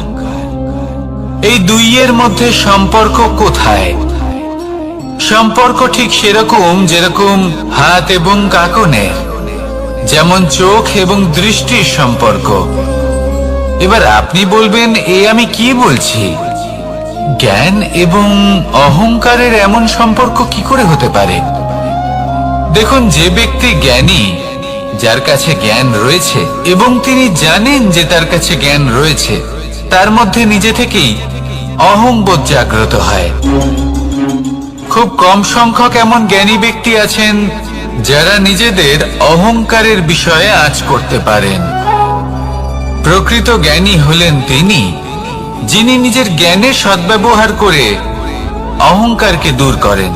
এই দুইয়ের মধ্যে সম্পর্ক কোথায়? সম্পর্ক ঠিক সেরকম যেরকম হাত এবং কাকনের, যেমন চোখ এবং দৃষ্টির সম্পর্ক। এবার আপনি বলবেন, এ আমি কি বলছি? জ্ঞান এবং অহংকারের এমন সম্পর্ক কি করে হতে পারে? দেখুন, যে ব্যক্তি জ্ঞানী, যার কাছে জ্ঞান রয়েছে এবং তিনি জানেন যে তার কাছে জ্ঞান রয়েছে, তার মধ্যে নিজে থেকেই অহংবোধ জাগ্রত হয়। খুব কম সংখ্যক এমন জ্ঞানী ব্যক্তি আছেন যারা নিজেদের অহংকারের বিষয়ে আঁচ করতে পারেন। প্রকৃত জ্ঞানী হলেন তিনি, যিনি নিজের জ্ঞানের সদ্ব্যবহার করে অহংকারকে দূর করেন।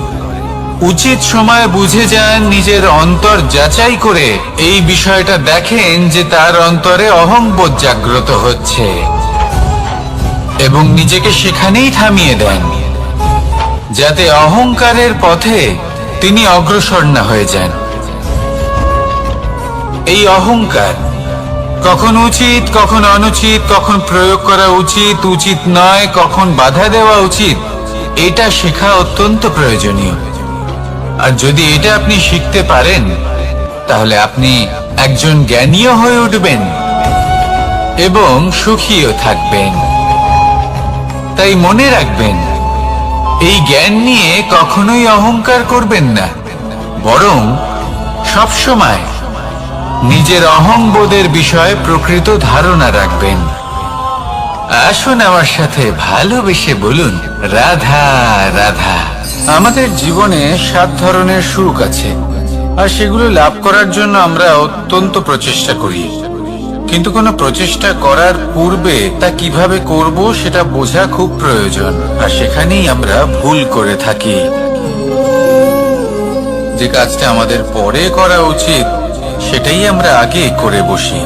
উচিত সময় বুঝে যান, নিজের অন্তর যাচাই করে এই বিষয়টা দেখেন যে তার অন্তরে অহংবোধ জাগ্রত হচ্ছে এবং নিজেকে সেখানেই থামিয়ে দেন, যাতে অহংকারের পথে তিনি অগ্রসর না হয়ে যান। এই অহংকার কখন উচিত, কখন অনুচিত, কখন প্রয়োগ করা উচিত, উচিত নয়, কখন বাধা দেওয়া উচিত, এটা শেখা অত্যন্ত প্রয়োজনীয়। আর যদি এটা আপনি শিখতে পারেন, তাহলে আপনি একজন জ্ঞানীও হয়ে উঠবেন এবং সুখীও থাকবেন। তাই মনে রাখবেন, এই জ্ঞান নিয়ে কখনোই অহংকার করবেন না, বরং সবসময় নিজের অহংবোধের বিষয়ে প্রকৃত ধারণা রাখবেন। আসুন আমার সাথে ভালোবেসে বলুন, রাধা রাধা। আমাদের জীবনে 7 ধরনের সুখ আছে, আর সেগুলো লাভ করার জন্য আমরা অত্যন্ত প্রচেষ্টা করি। কিন্তু কোনো প্রচেষ্টা করার পূর্বে তা কিভাবে করব সেটা বোঝা খুব প্রয়োজন, আর সেখানেই আমরা ভুল করে থাকি। যে কাজটা আমাদের পরে করা উচিত সেটাই আমরা আগে করে বসি।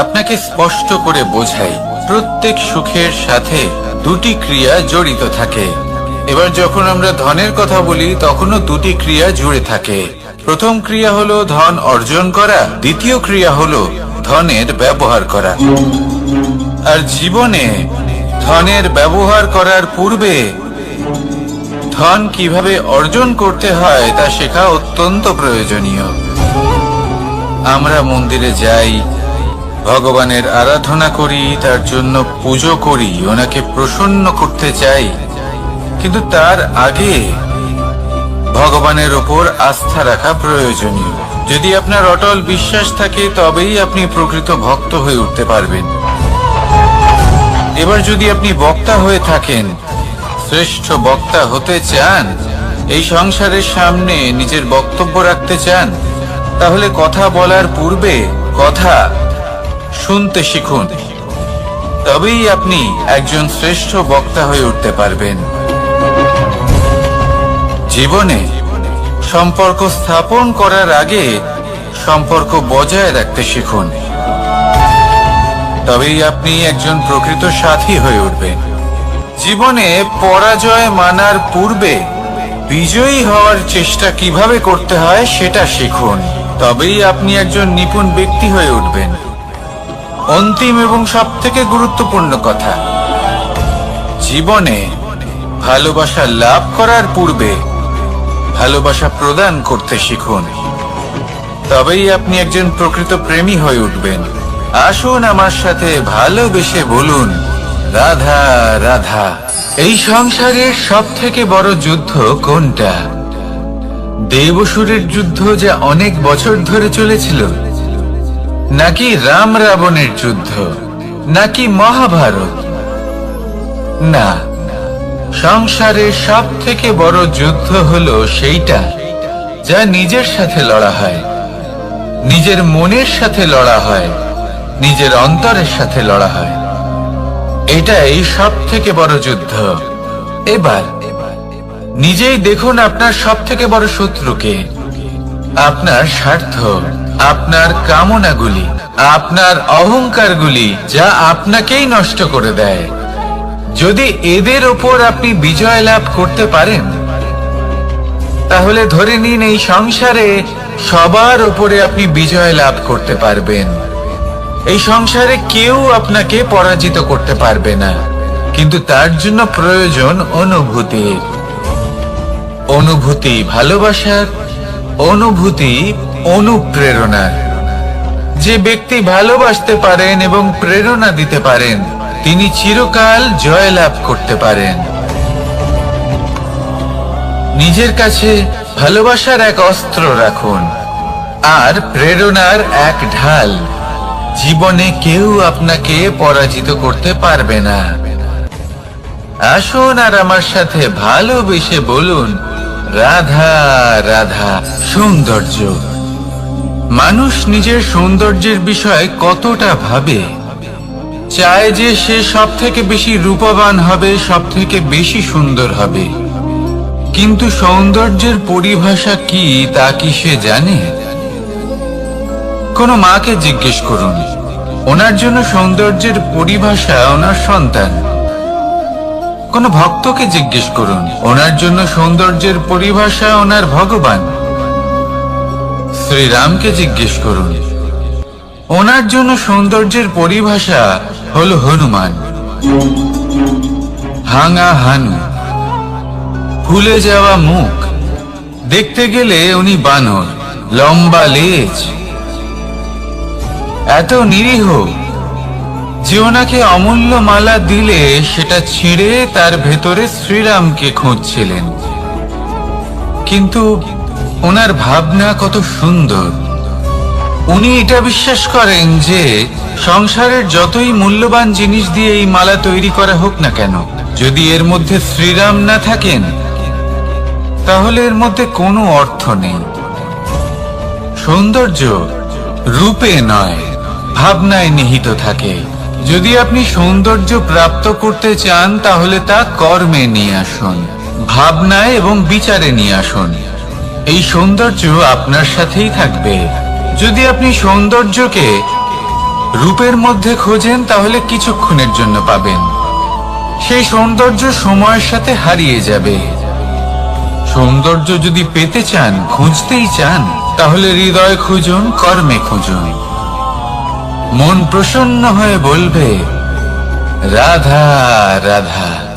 আপনাকে স্পষ্ট করে বোঝাই, প্রত্যেক সুখের সাথে 2টি ক্রিয়া জড়িত থাকে। এবার যখন আমরা ধনের কথা বলি তখনও 2টি ক্রিয়া জুড়ে থাকে। প্রথম ক্রিয়া হলো ধন অর্জন করা, দ্বিতীয় ক্রিয়া হলো ধনের ব্যবহার করা। আর জীবনে ধনের ব্যবহার করার পূর্বে ধন কিভাবে অর্জন করতে হয় তা শেখা অত্যন্ত প্রয়োজনীয়। আমরা মন্দিরে যাই, ভগবানের আরাধনা করি, তার জন্য পুজো করি, ওনাকে প্রসন্ন করতে চাই, কিন্তু তার আগে ভগবানের ওপর আস্থা রাখা প্রয়োজনীয়। যদি আপনার অটল বিশ্বাস থাকে তবেই আপনি প্রকৃত ভক্ত হয়ে উঠতে পারবেন। এবার যদি আপনি বক্তা হয়ে থাকেন, শ্রেষ্ঠ বক্তা হতে চান, এই সংসারের সামনে নিজের বক্তব্য রাখতে চান, তাহলে কথা বলার পূর্বে কথা শুনতে শিখুন। তবেই আপনি একজন শ্রেষ্ঠ বক্তা হয়ে উঠতে পারবেন। জীবনে সম্পর্ক স্থাপন করার আগে সম্পর্ক বজায় রাখতে শিখুন, তবেই আপনি একজন প্রকৃত সাথী হয়ে উঠবেন। জীবনে পরাজয় মানার পূর্বে বিজয়ী হওয়ার চেষ্টা কিভাবে করতে হয় সেটা শিখুন, তবেই আপনি একজন নিপুণ ব্যক্তি হয়ে উঠবেন। অন্তিম এবং সবথেকে গুরুত্বপূর্ণ কথা, জীবনে ভালোবাসা লাভ করার পূর্বে ভালোবাসা প্রদান করতে শিখুন, তবেই আপনি একজন প্রকৃত প্রেমী হয়ে উঠবেন। আসুন আমার সাথে ভালোবেসে বলুন, রাধা রাধা। এই সংসারের সবথেকে বড় যুদ্ধ কোনটা? দেবাসুরের যুদ্ধ যা অনেক বছর ধরে চলেছিল, নাকি রাম রাবণের যুদ্ধ, নাকি মহাভারত? না, সংসারের সবথেকে বড় যুদ্ধ হলো সেইটা যা নিজের সাথে লড়া হয়, নিজের মনের সাথে লড়া হয়, নিজের অন্তরের সাথে লড়া হয়। এটাই সবথেকে বড় যুদ্ধ। এবার নিজেই দেখুন আপনার সবথেকে বড় শত্রুকে। আপনার স্বার্থ, আপনার কামনাগুলি, আপনার অহংকারগুলি, যা আপনাকেই নষ্ট করে দেয়। যদি এদের ওপর আপনি বিজয় লাভ করতে পারেন, তাহলে ধরে নিন এই সংসারে সবার উপরে আপনি বিজয় লাভ করতে পারবেন। এই সংসারে কেউ আপনাকে পরাজিত করতে পারবে না, কিন্তু তার জন্য প্রয়োজন অনুভূতির। অনুভূতি ভালোবাসার, অনুভূতি অনুপ্রেরণার। যে ব্যক্তি ভালোবাসতে পারেন এবং প্রেরণা দিতে পারেন, তিনি চিরকাল জয় লাভ করতে পারেন। নিজের কাছে ভালোবাসার এক অস্ত্র রাখুন আর প্রেরণার এক ঢাল। জীবনে কেউ আপনাকে পরাজিত করতে পারবে না। আসুন আর আমার সাথে ভালোবেসে বলুন, রাধা রাধা। সৌন্দর্য। মানুষ নিজের সৌন্দর্যের বিষয়ে কতটা ভাবে, চায় যে সে সব থেকে বেশি রূপবান হবে, সব থেকে বেশি সুন্দর হবে। কিন্তু সৌন্দর্যের পরিভাষা কি তা কি সে জানে? কোনো মাকে জিজ্ঞেস করুন, ওনার জন্য সৌন্দর্যের পরিভাষা ওনার সন্তান। কোনো ভক্তকে জিজ্ঞেস করুন, ওনার জন্য সৌন্দর্যের পরিভাষা ওনার ভগবান। শ্রীরামকে জিজ্ঞেস করুন, ওনার জন্য সৌন্দর্যের পরিভাষা হলো হনুমান। হাঙা হানু, ফুলে যাওয়া মুখ, দেখতে গেলে উনি বানর, লম্বা লেজ, এত নিরীহ যে ওনাকে অমূল্য মালা দিলে সেটা ছিঁড়ে তার ভেতরে শ্রীরামকে খুঁজছিলেন। কিন্তু ওনার ভাবনা কত সুন্দর। উনি এটা বিশ্বাস করেন যে সংসারের যতই মূল্যবান জিনিস দিয়ে এই মালা তৈরি করা হোক না কেন, যদি এর মধ্যে শ্রীরাম না থাকেন তাহলে এর মধ্যে কোনো অর্থ নেই। সৌন্দর্য রূপে নয়, ভাবনায় নিহিত থাকে। যদি আপনি সৌন্দর্য প্রাপ্ত করতে চান তাহলে তা কর্মে নিয়ে আসুন, ভাবনায় এবং বিচারে নিয়ে আসুন। এই সৌন্দর্য আপনার সাথেই থাকবে। যদি আপনি সৌন্দর্যকে রূপের মধ্যে খোঁজেন তাহলে কিছুক্ষণের জন্য পাবেন, সেই সৌন্দর্য সময়ের সাথে হারিয়ে যাবে। সৌন্দর্য যদি পেতে চান, খুঁজতেই চান, তাহলে হৃদয় খুঁজুন, কর্মে খুঁজুন। মন প্রসন্ন হয়ে বলবে রাধা রাধা।